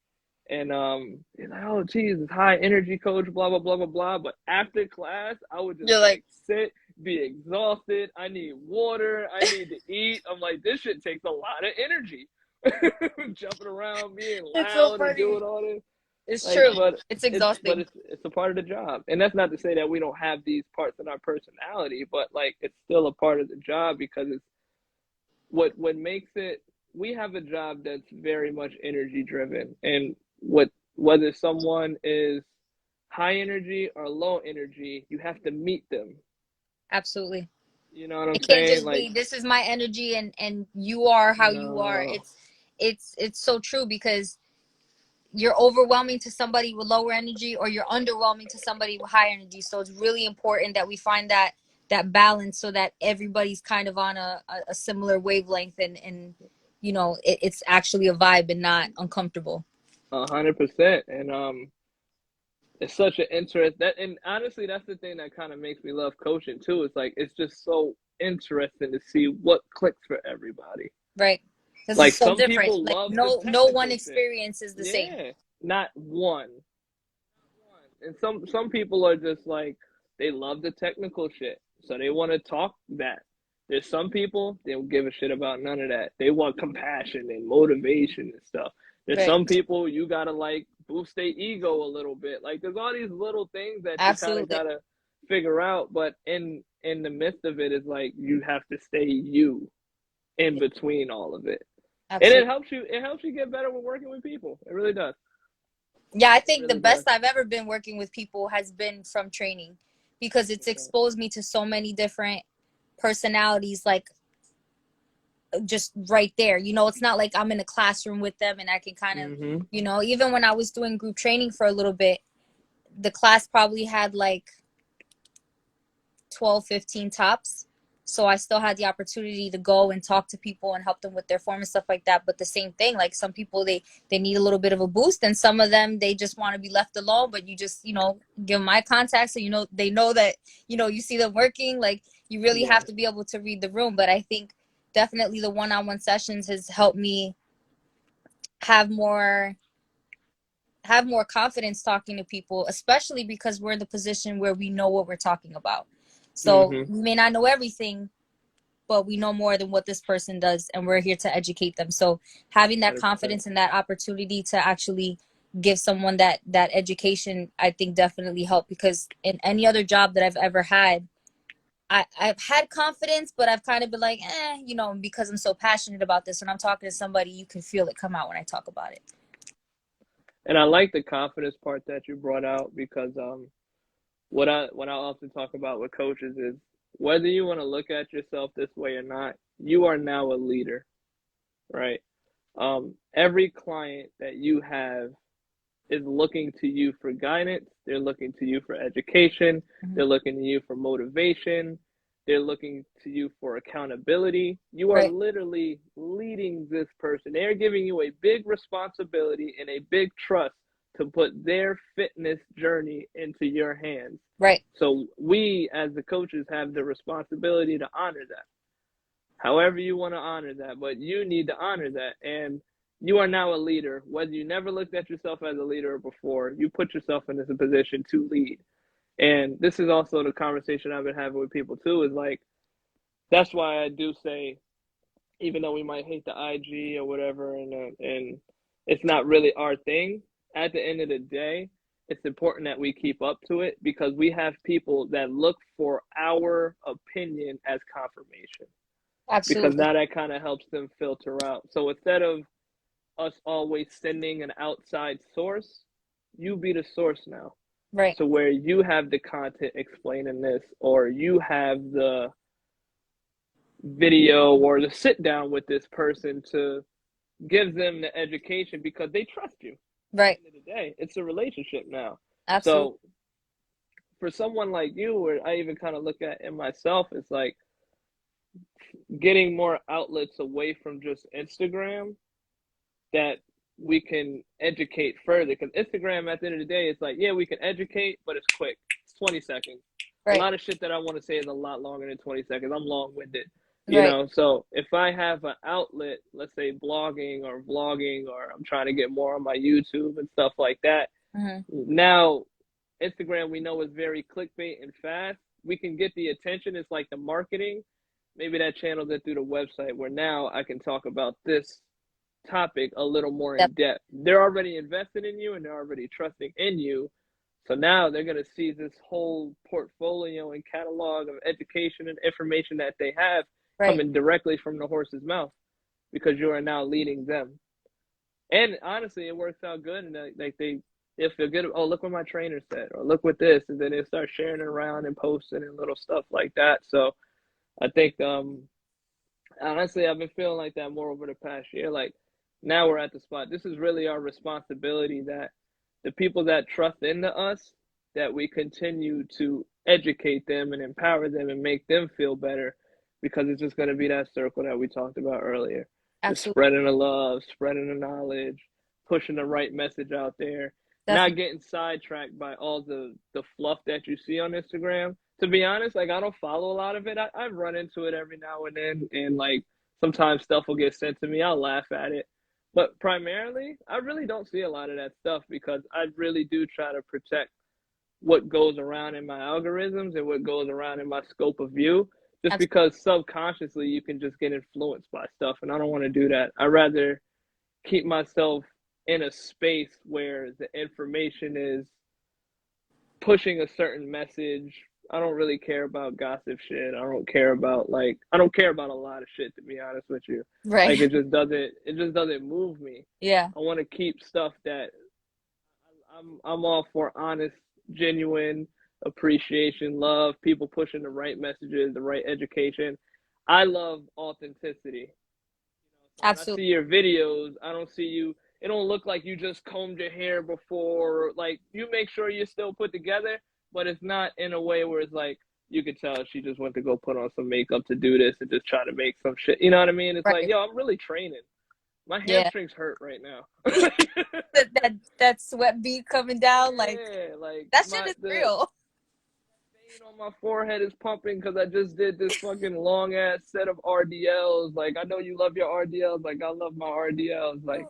And you're like, oh geez, it's high energy coach, blah blah blah blah blah. But after class, I would just You're like like, sit, be exhausted. I need water. I need to eat. I'm like, this shit takes a lot of energy. Jumping around, being it's so loud, and funny. doing all this. It's Like, true. but It's but exhausting. it's a part of the job, and that's not to say that we don't have these parts in our personality, but like it's still a part of the job because it's what makes it. We have a job that's very much energy driven, and whether someone is high energy or low energy, you have to meet them. Absolutely. You know what I'm It can't saying? just Like, be this is my energy and you are how you are. no, It's so true because you're overwhelming to somebody with lower energy or you're underwhelming to somebody with high energy. So it's really important that we find that balance so that everybody's kind of on a similar wavelength and it's actually a vibe and not uncomfortable. 100%. And it's such an interest that, and honestly, that's the thing that kind of makes me love coaching too. It's like it's just so interesting to see what clicks for everybody. Right. This is Like so some different. people Like love the no one technical shit. experience is the same. Yeah, not one. And some people are just like they love the technical shit, so they want to talk that. There's some people they don't give a shit about none of that. They want compassion and motivation and stuff. There's Right. some people you gotta like boost their ego a little bit. Like there's all these little things that you kind of Absolutely. gotta figure out. But in the midst of it is like you have to stay you in Yeah, between all of it, and it absolutely. helps you. It helps you get better with working with people. It really does. Yeah, I It think the really does. best I've ever been working with people has been from training because it's For sure. exposed me to so many different personalities like just right there. You know, it's not like I'm in a classroom with them and I can kind of, Mhm. you know, even when I was doing group training for a little bit, the class probably had like 12, 15 tops. So I still had the opportunity to go and talk to people and help them with their form and stuff like that. But the same thing, like some people, they need a little bit of a boost, and some of them, they just want to be left alone. But you just, you know, give them eye contact, so you know they know that, you know, you see them working. Like you really have Yeah. to be able to read the room. But I think definitely the one-on-one sessions has helped me have more have more confidence talking to people, especially because we're in the position where we know what we're talking about. So Mhm. we may not know everything, but we know more than what this person does, and we're here to educate them. So having that 100%. confidence and that opportunity to actually give someone that education, I think definitely helped, because in any other job that I've ever had, I've had confidence, but I've kind of been like, you know, because I'm so passionate about this and I'm talking to somebody, you can feel it come out when I talk about it. And I like the confidence part that you brought out because what I often talk about with coaches is whether you want to look at yourself this way or not, you are now a leader, right? Every client that you have is looking to you for guidance. They're looking to you for education. Mm-hmm. They're looking to you for motivation. They're looking to you for accountability. You are Right, literally leading this person. They're giving you a big responsibility and a big trust to put their fitness journey into your hands. right, So we, as the coaches, have the responsibility to honor that. However you want to honor that, but you need to honor that. And you are now a leader. Whether you never looked at yourself as a leader before, you put yourself in this position to lead. And this is also the conversation I've been having with people too, is like, that's why I do say, even though we might hate the IG or whatever, and it's not really our thing, at the end of the day, it's important that we keep up to it because we have people that look for our opinion as confirmation because absolutely. now that kind of helps them filter out. So instead of us always sending an outside source, you be the source now. Right, So where you have the content explaining this, or you have the video or the sit down with this person to give them the education because they trust you. At the right, end of the day, it's a relationship now. absolutely. So for someone like you, where I even kind of look at in myself, it's like getting more outlets away from just Instagram that we can educate further. Because Instagram, at the end of the day, it's like, yeah, we can educate, but it's quick. It's 20 seconds. A Right, lot of shit that I want to say is a lot longer than 20 seconds. I'm long winded, you right, know? So if I have an outlet, let's say blogging or vlogging, or I'm trying to get more on my YouTube and stuff like that, mm-hmm. now Instagram we know is very clickbait and fast. We can get the attention. It's like the marketing. Maybe that channels it through the website where now I can talk about this topic a little more in Yep. depth. They're already invested in you and they're already trusting in you. So now they're going to see this whole portfolio and catalog of education and information that they have Right, coming directly from the horse's mouth because you are now leading them. And honestly, it works out good. And like they feel good. Oh, look what my trainer said, or look what this, and then they start sharing it around and posting and little stuff like that. So I think honestly, I've been feeling like that more over the past year. Like now we're at the spot. This is really our responsibility that the people that trust into us, that we continue to educate them and empower them and make them feel better because it's just going to be that circle that we talked about earlier. Just absolutely. spreading the love, spreading the knowledge, pushing the right message out there, not Definitely. getting sidetracked by all the fluff that you see on Instagram. To be honest, like I don't follow a lot of it. I run into it every now and then, and like sometimes stuff will get sent to me. I'll laugh at it, but primarily, I really don't see a lot of that stuff because I really do try to protect what goes around in my algorithms and what goes around in my scope of view. Just Absolutely. because subconsciously you can just get influenced by stuff, and I don't want to do that. I rather keep myself in a space where the information is pushing a certain message. I don't really care about gossip shit. I don't care about a lot of shit to be honest with you. Right. Like it just doesn't move me. Yeah. I want to keep stuff that I'm all for honest, genuine, appreciation, love, people pushing the right messages, the right education. I love authenticity. So when I Absolutely. see your videos, I don't see you. It don't look like you just combed your hair before. Like you make sure you're still put together, but it's not in a way where it's like you could tell she just went to go put on some makeup to do this and just try to make some shit. You know what I mean? It's like, Right. yo, I'm really training. My Yeah. hamstrings hurt right now. That sweat bead coming down, like Yeah, like that shit my is the real. vein on my forehead is pumping because I just did this fucking long ass set of RDLs. Like I know you love your RDLs, like I love my RDLs. Like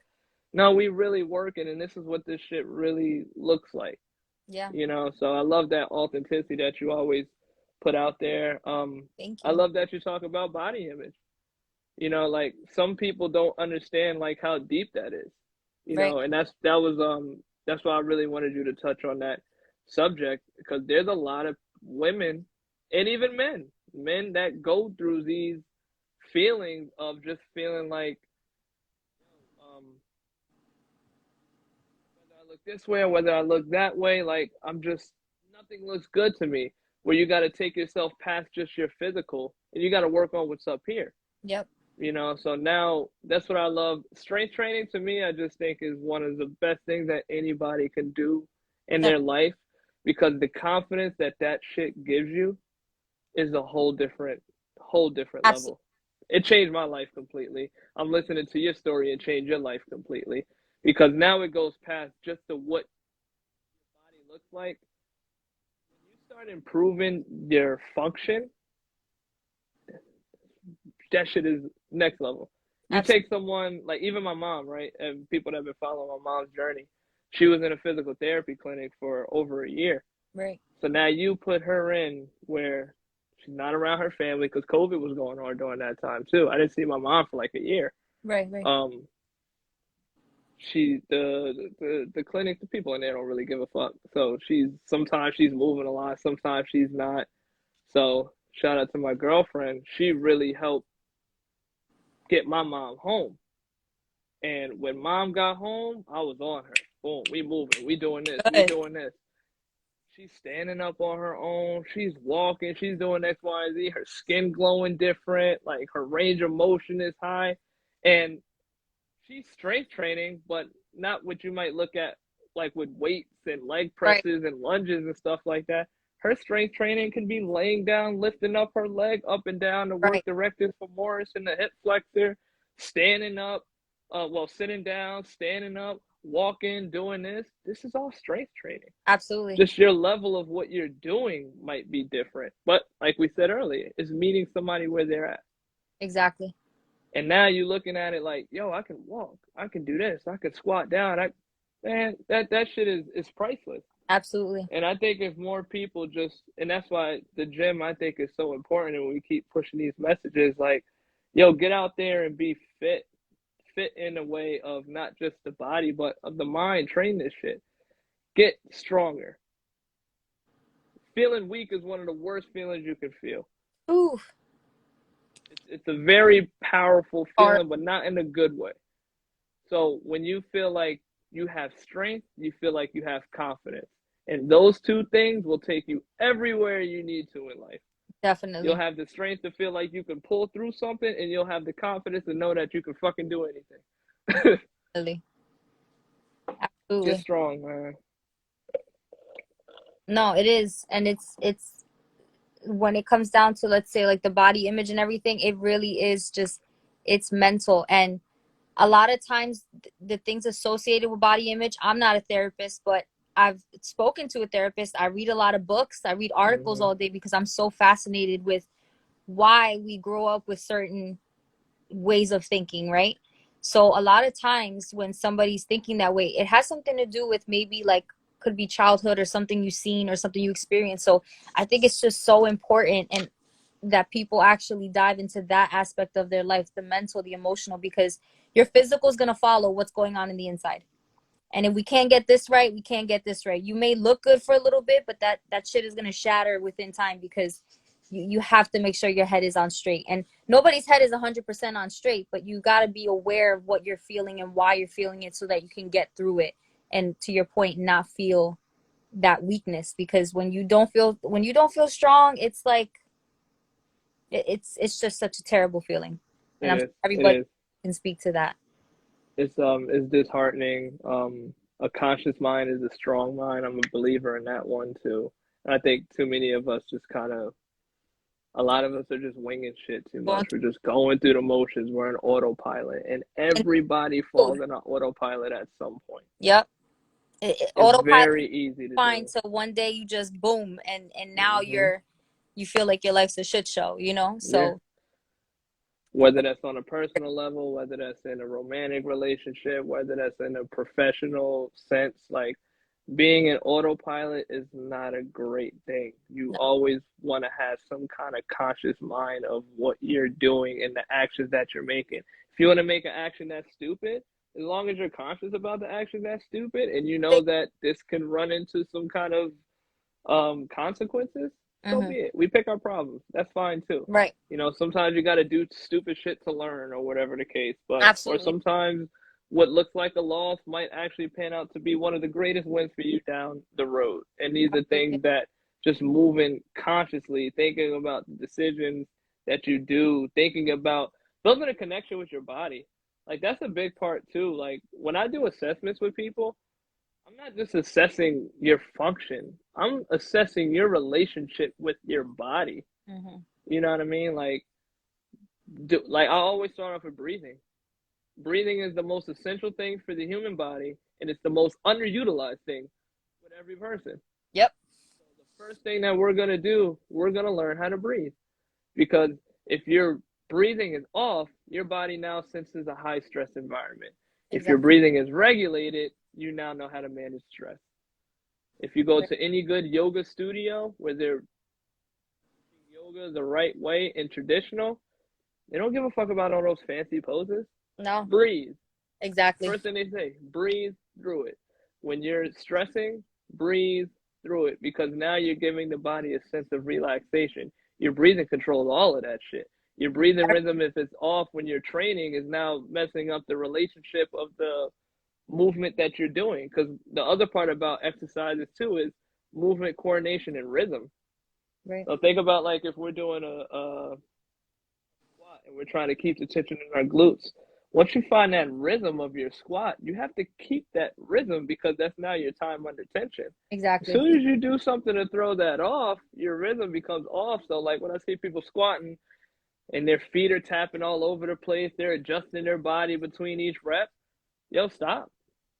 no, we really working, and this is what this shit really looks like. Yeah. So I love that authenticity that you always put out there. Thank I you. love that you talk about body image. Like some people don't understand like how deep that is. Right. And that's why I really wanted you to touch on that subject because there's a lot of women and even men that go through these feelings of just feeling like whether I look this way or whether I look that way, like I'm just nothing looks good to me. Where you got to take yourself past just your physical and you got to work on what's up here. Yep. So now that's what I love. Strength training to me, I just think is one of the best things that anybody can do in Def- their life because the confidence that that shit gives you is a whole different Absolutely. level. It changed my life completely. I'm listening to your story and change your life completely because now it goes past just to what your body looks like. When you start improving your function, that shit is next level. You Absolutely. take someone like even my mom, right? And people that have been following my mom's journey. She was in a physical therapy clinic for over a year. Right. So now you put her in where she's not around her family because COVID was going on during that time too. I didn't see my mom for like a year. Right. Right. Um, she the clinic, the people in there don't really give a fuck. So sometimes she's moving a lot, sometimes she's not. So shout out to my girlfriend. She really helped get my mom home. And when mom got home, I was on her. Boom, we moving, we doing this, we Good. doing this. She's standing up on her own. She's walking. She's doing X, Y, and Z. Her skin glowing different. Like her range of motion is high, and she's strength training, but not what you might look at like with weights and leg Right. presses and lunges and stuff like that. Her strength training can be laying down, lifting up her leg up and down to work Right. the rectus femoris and the hip flexor, standing up, sitting down, standing up, walking, doing this. This is all strength training. Absolutely. Just your level of what you're doing might be different. But like we said earlier, it's meeting somebody where they're at. Exactly. And now you're looking at it like, yo, I can walk, I can do this, I can squat down. Man, that shit is priceless. Absolutely. And I think if more people and that's why the gym I think is so important. And we keep pushing these messages like, yo, get out there and be fit in a way of not just the body, but of the mind. Train this shit. Get stronger. Feeling weak is one of the worst feelings you can feel. Ooh. It's a very powerful Or feeling, but not in a good way. So when you feel like you have strength, you feel like you have confidence. And those two things will take you everywhere you need to in life. You'll definitely. have the strength to feel like you can pull through something, and you'll have the confidence to know that you can fucking do anything. Really. Get Absolutely. strong, man. No, it is. And it's when it comes down to, let's say, like the body image and everything, it really is just, it's mental. And a lot of times the things associated with body image, I'm not a therapist, but I've spoken to a therapist. I read a lot of books. I read articles Mm-hmm. all day because I'm so fascinated with why we grow up with certain ways of thinking, right? So a lot of times when somebody's thinking that way, it has something to do with maybe like could be childhood or something you've seen or something you experienced. So I think it's just so important and that people actually dive into that aspect of their life, the mental, the emotional, because your physical is going to follow what's going on in the inside. And if we can't get this right, we can't get this right. You may look good for a little bit, but that shit is going to shatter within time because you have to make sure your head is on straight. And nobody's head is 100% on straight, but you got to be aware of what you're feeling and why you're feeling it so that you can get through it. And to your point, not feel that weakness, because when you don't feel strong, it's like it's just such a terrible feeling, and It I'm sure is. It everybody is. can speak to that. It's disheartening. A conscious mind is a strong mind. I'm a believer in that one too. And I think too many of us just kind of, a lot of us are just winging shit too much. Going We're just going through the motions. We're in autopilot, and through everybody code. falls in an autopilot at some point. Yep. It's Autopilot very easy to fine do. till one day you just boom, and now Hmm. you feel like your life's a shit show, you know? Yeah. So Whether that's on a personal level, whether that's in a romantic relationship, whether that's in a professional sense, like being in autopilot is not a great thing. You no, always want to have some kind of conscious mind of what you're doing and the actions that you're making. If you want to make an action that's stupid, as long as you're conscious about the action that's stupid and you know that this can run into some kind of consequences, so hmm be it. We pick our problems. That's fine too. right. You know, sometimes you got to do stupid shit to learn or whatever the case. But or Absolutely. sometimes what looks like a loss might actually pan out to be one of the greatest wins for you down the road. And these are Absolutely. things that just moving consciously, thinking about the decisions that you do, thinking about building a connection with your body. Like that's a big part too. Like when I do assessments with people, I'm not just assessing your function. I'm assessing your relationship with your body. Hmm. You know what I mean? Like I always start off with breathing. Breathing is the most essential thing for the human body, and it's the most underutilized thing with every person. Yep. So the first thing that we're gonna do, we're gonna learn how to breathe. Because if your breathing is off, your body now senses a high stress environment. If your Exactly. breathing is regulated, you now know how to manage stress. If you go Right. to any good yoga studio where they're yoga the right way and traditional, they don't give a fuck about all those fancy poses. No, Breathe. exactly. First thing they say, breathe through it. When you're stressing, breathe through it because now you're giving the body a sense of relaxation. Your breathing controls all of that shit. Your breathing rhythm, if it's off when you're training, is now messing up the relationship of the movement that you're doing. Because the other part about exercises too is movement coordination and rhythm. Right. So think about like if we're doing a squat and we're trying to keep the tension in our glutes. Once you find that rhythm of your squat, you have to keep that rhythm because that's now your time under tension. As Exactly. soon as you do something to throw that off, your rhythm becomes off. So like when I see people squatting and their feet are tapping all over the place, they're adjusting their body between each rep. Yo, stop.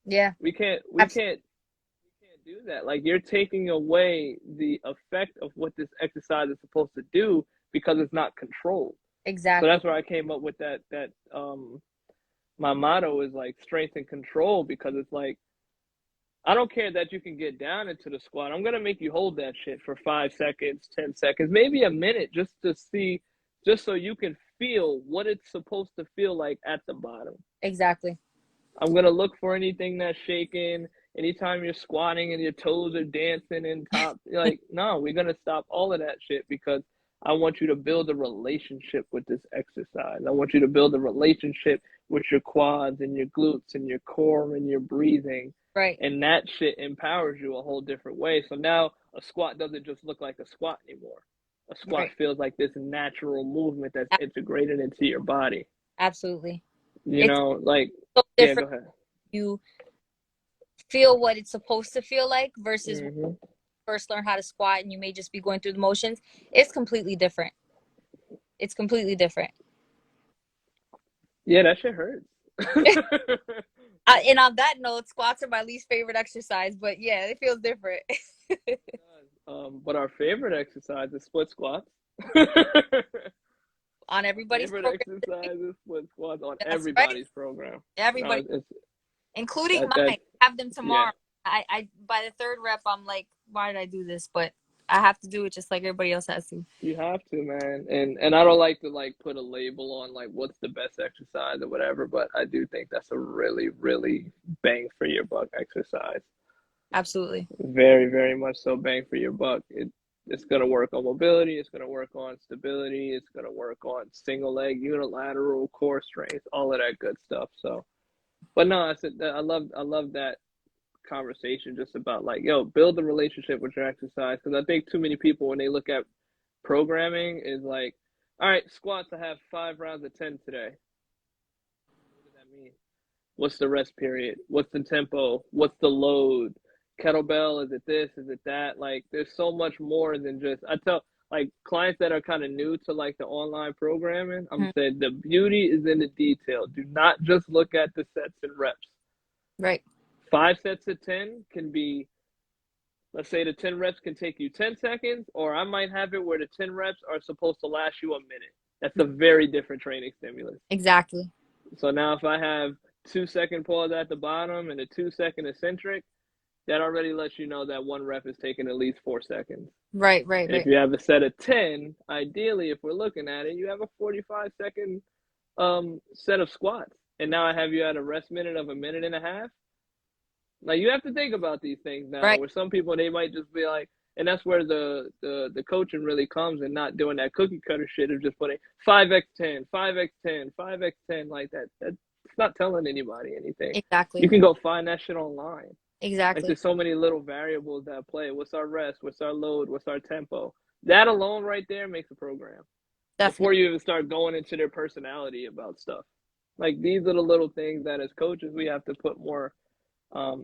Yeah. We can't we Absolutely. can't do that. Like you're taking away the effect of what this exercise is supposed to do because it's not controlled. So Exactly. that's where I came up with that my motto is like strength and control because it's like I don't care that you can get down into the squat. I'm gonna make you hold that shit for 5 seconds, 10 seconds, maybe a minute just to see, just so you can feel what it's supposed to feel like at the bottom. Exactly. I'm gonna look for anything that's shaking. Anytime you're squatting and your toes are dancing and top, like no, we're gonna stop all of that shit because I want you to build a relationship with this exercise. I want you to build a relationship with your quads and your glutes and your core and your breathing, Right. and that shit empowers you a whole different way. So now a squat doesn't just look like a squat anymore. A squat Right. feels like this natural movement that's A- integrated into your body. Absolutely. You It's know, like so yeah, go different. ahead. You feel what it's supposed to feel like versus when Hmm. you first learn how to squat and you may just be going through the motions. It's completely different. It's completely different. Yeah, that shit hurts. And on that note, squats are my least favorite exercise, but yeah, it feels different. But our favorite exercise is split squats. On Our everybody's favorite program. exercise is split squats on That's right. everybody's program. No, Everybody, it's including that mine. Have them yeah. tomorrow. I by the third rep, I'm like, why did I do this? But I have to do it just like everybody else has to. You have to, man. And I don't like to like put a label on like what's the best exercise or whatever, but I do think that's a really, really bang for your buck exercise. Absolutely. Very, very much so bang for your buck. It's gonna work on mobility, it's gonna work on stability, it's gonna work on single leg, unilateral, core strength, all of that good stuff. So, but no, I said that I love that conversation just about like, yo, build a relationship with your exercise. Because I think too many people, when they look at programming, is like, all right, squats, I have 5 rounds of 10 today. What does that mean? What's the rest period? What's the tempo? What's the load? Kettlebell, is it this? Is it that? Like, there's so much more than just, I tell like clients that are kind of new to like the online programming, I'm Mhm. saying the beauty is in the detail. Do not just look at the sets and reps. Right. 5 sets of 10 can be, let's say the 10 reps can take you 10 seconds, or I might have it where the 10 reps are supposed to last you a minute. That's a very different training stimulus. Exactly. So now if I have 2 second pause at the bottom and a 2 second eccentric, that already lets you know that one rep is taking at least 4 seconds. Right, right, And if right. you have a set of 10, ideally, if we're looking at it, you have a 45 second set of squats. And now I have you at a rest minute of a minute and a half. Like, you have to think about these things now. Right. Where some people, they might just be like, and that's where the coaching really comes, and not doing that cookie cutter shit of just putting 5x10, 5x10, 5x10 like that. That's not telling anybody anything. You Exactly. can go find that shit online. Like, Exactly. there's so many little variables that play. What's our rest? What's our load? What's our tempo? That alone right there makes a program. Before Definitely. you even start going into their personality about stuff. Like, these are the little things that as coaches we have to put more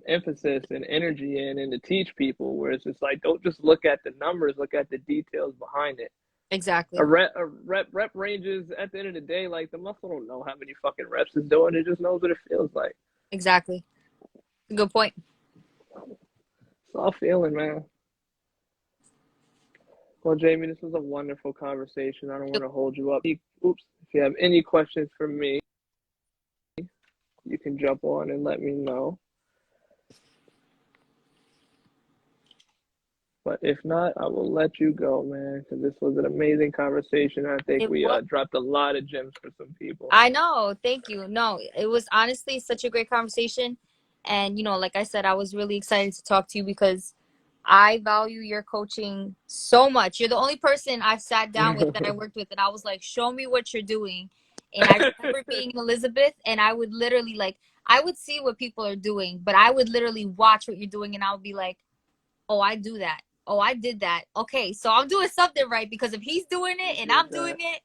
emphasis and energy in, and to teach people, where it's just like, don't just look at the numbers, look at the details behind it. Exactly. Rep ranges, at the end of the day, like, the muscle don't know how many fucking reps it's doing. It just knows what it feels like. Exactly. Good point. It's all feeling, man. Well, Jamie, this was a wonderful conversation. I don't want to hold you up. Oops. If you have any questions for me, you can jump on and let me know. But if not, I will let you go, man, because this was an amazing conversation. I think It we was. dropped a lot of gems for some people. I know. Thank you. No, it was honestly such a great conversation. And, like I said, I was really excited to talk to you because I value your coaching so much. You're the only person I've sat down with that I worked with, and I was like, show me what you're doing. And I remember being in Elizabeth, and I would literally, like, I would see what people are doing, but I would literally watch what you're doing, and I would be like, oh, I do that. Oh, I did that. Okay, so I'm doing something right because if he's doing it and Appreciate I'm doing that. it,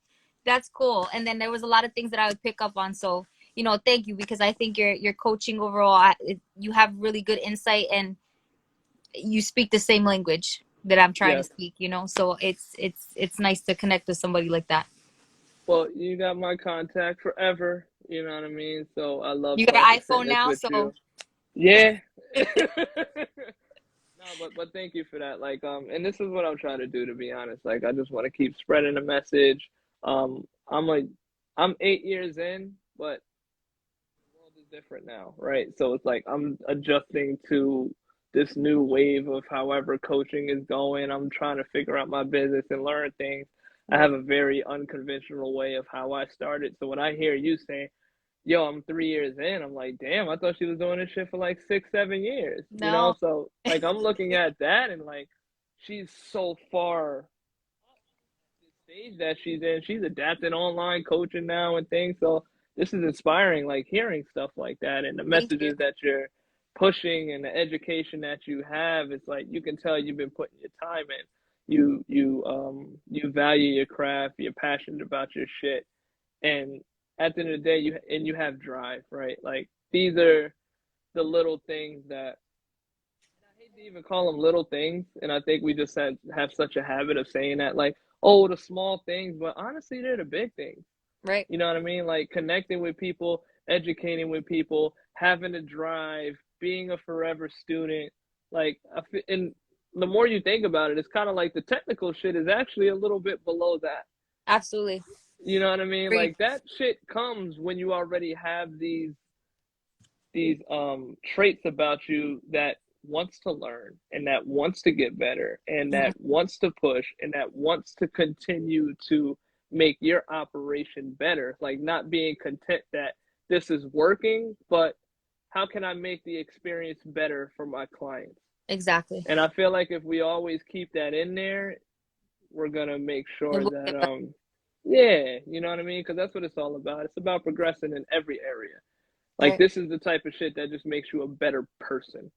that's cool. And then there was a lot of things that I would pick up on. So, thank you because I think your coaching overall, you have really good insight and you speak the same language that I'm trying to Yes. speak. So it's nice to connect with somebody like that. Well, you got my contact forever. You know what I mean? So I love You got talking an iPhone fitness now, with so you. Yeah. No, but thank you for that. Like, and this is what I'm trying to do, to be honest. Like, I just want to keep spreading the message. Um, I'm like, I'm 8 years in, but the world is different now, right? So it's like I'm adjusting to this new wave of however coaching is going. I'm trying to figure out my business and learn things. I right. have a very unconventional way of how I started. So when I hear you say, yo, I'm 3 years in, I'm like, damn, I thought she was doing this shit for like 6, 7 years, you know? No, So like, I'm looking at that and like, she's so far the stage that she's in. She's adapting online coaching now and things. So this is inspiring, like hearing stuff like that, and the thank you. messages that you're pushing and the education that you have. It's like, you can tell you've been putting your time in. You value your craft. You're passionate about your shit, and at the end of the day, you have drive, right? Like, these are the little things that, I hate to even call them little things, and I think we just have such a habit of saying that, like, oh, the small things, but honestly, they're the big things. Right. You know what I mean? Like, connecting with people, educating with people, having a drive, being a forever student. Like, and the more you think about it, it's kind of like the technical shit is actually a little bit below that. Absolutely. You know what I mean? Agreed. Like, that shit comes when you already have these traits about you, that wants to learn and that wants to get better and Mhm. that wants to push and that wants to continue to make your operation better. Like, not being content that this is working, but how can I make the experience better for my clients? Exactly. And I feel like if we always keep that in there, we're gonna make It sure will that get better. yeah, you know what I mean? Because that's what it's all about. It's about progressing in every area. Like, Right. this is the type of shit that just makes you a better person.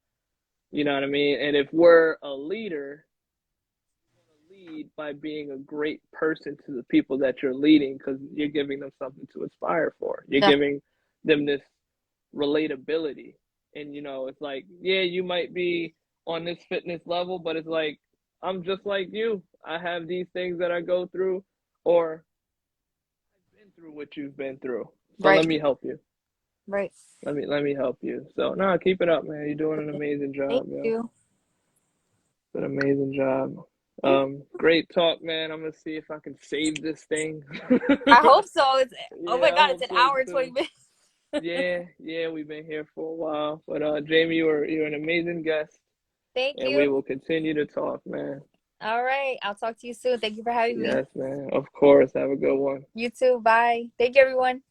You know what I mean? And if we're a leader, lead by being a great person to the people that you're leading because you're giving them something to aspire for. You're Def- giving them this relatability. And it's like, yeah, you might be on this fitness level, but it's like I'm just like you. I have these things that I go through, or I've been through what you've been through. So Right. let me help you. Right. Let me help you. So no, keep it up, man. You're doing an amazing Thank job, yo. you. An amazing job. Great talk, man. I'm gonna see if I can save this thing. I hope so. It's oh my Yeah, I God, it's hope an so hour and 20 too. minutes. Yeah, we've been here for a while. But Jamie, you're an amazing guest, Thank and you. we will continue to talk, man. All right. I'll talk to you soon. Thank you for having me. Yes, man. Of course. Have a good one. You too. Bye. Thank you, everyone.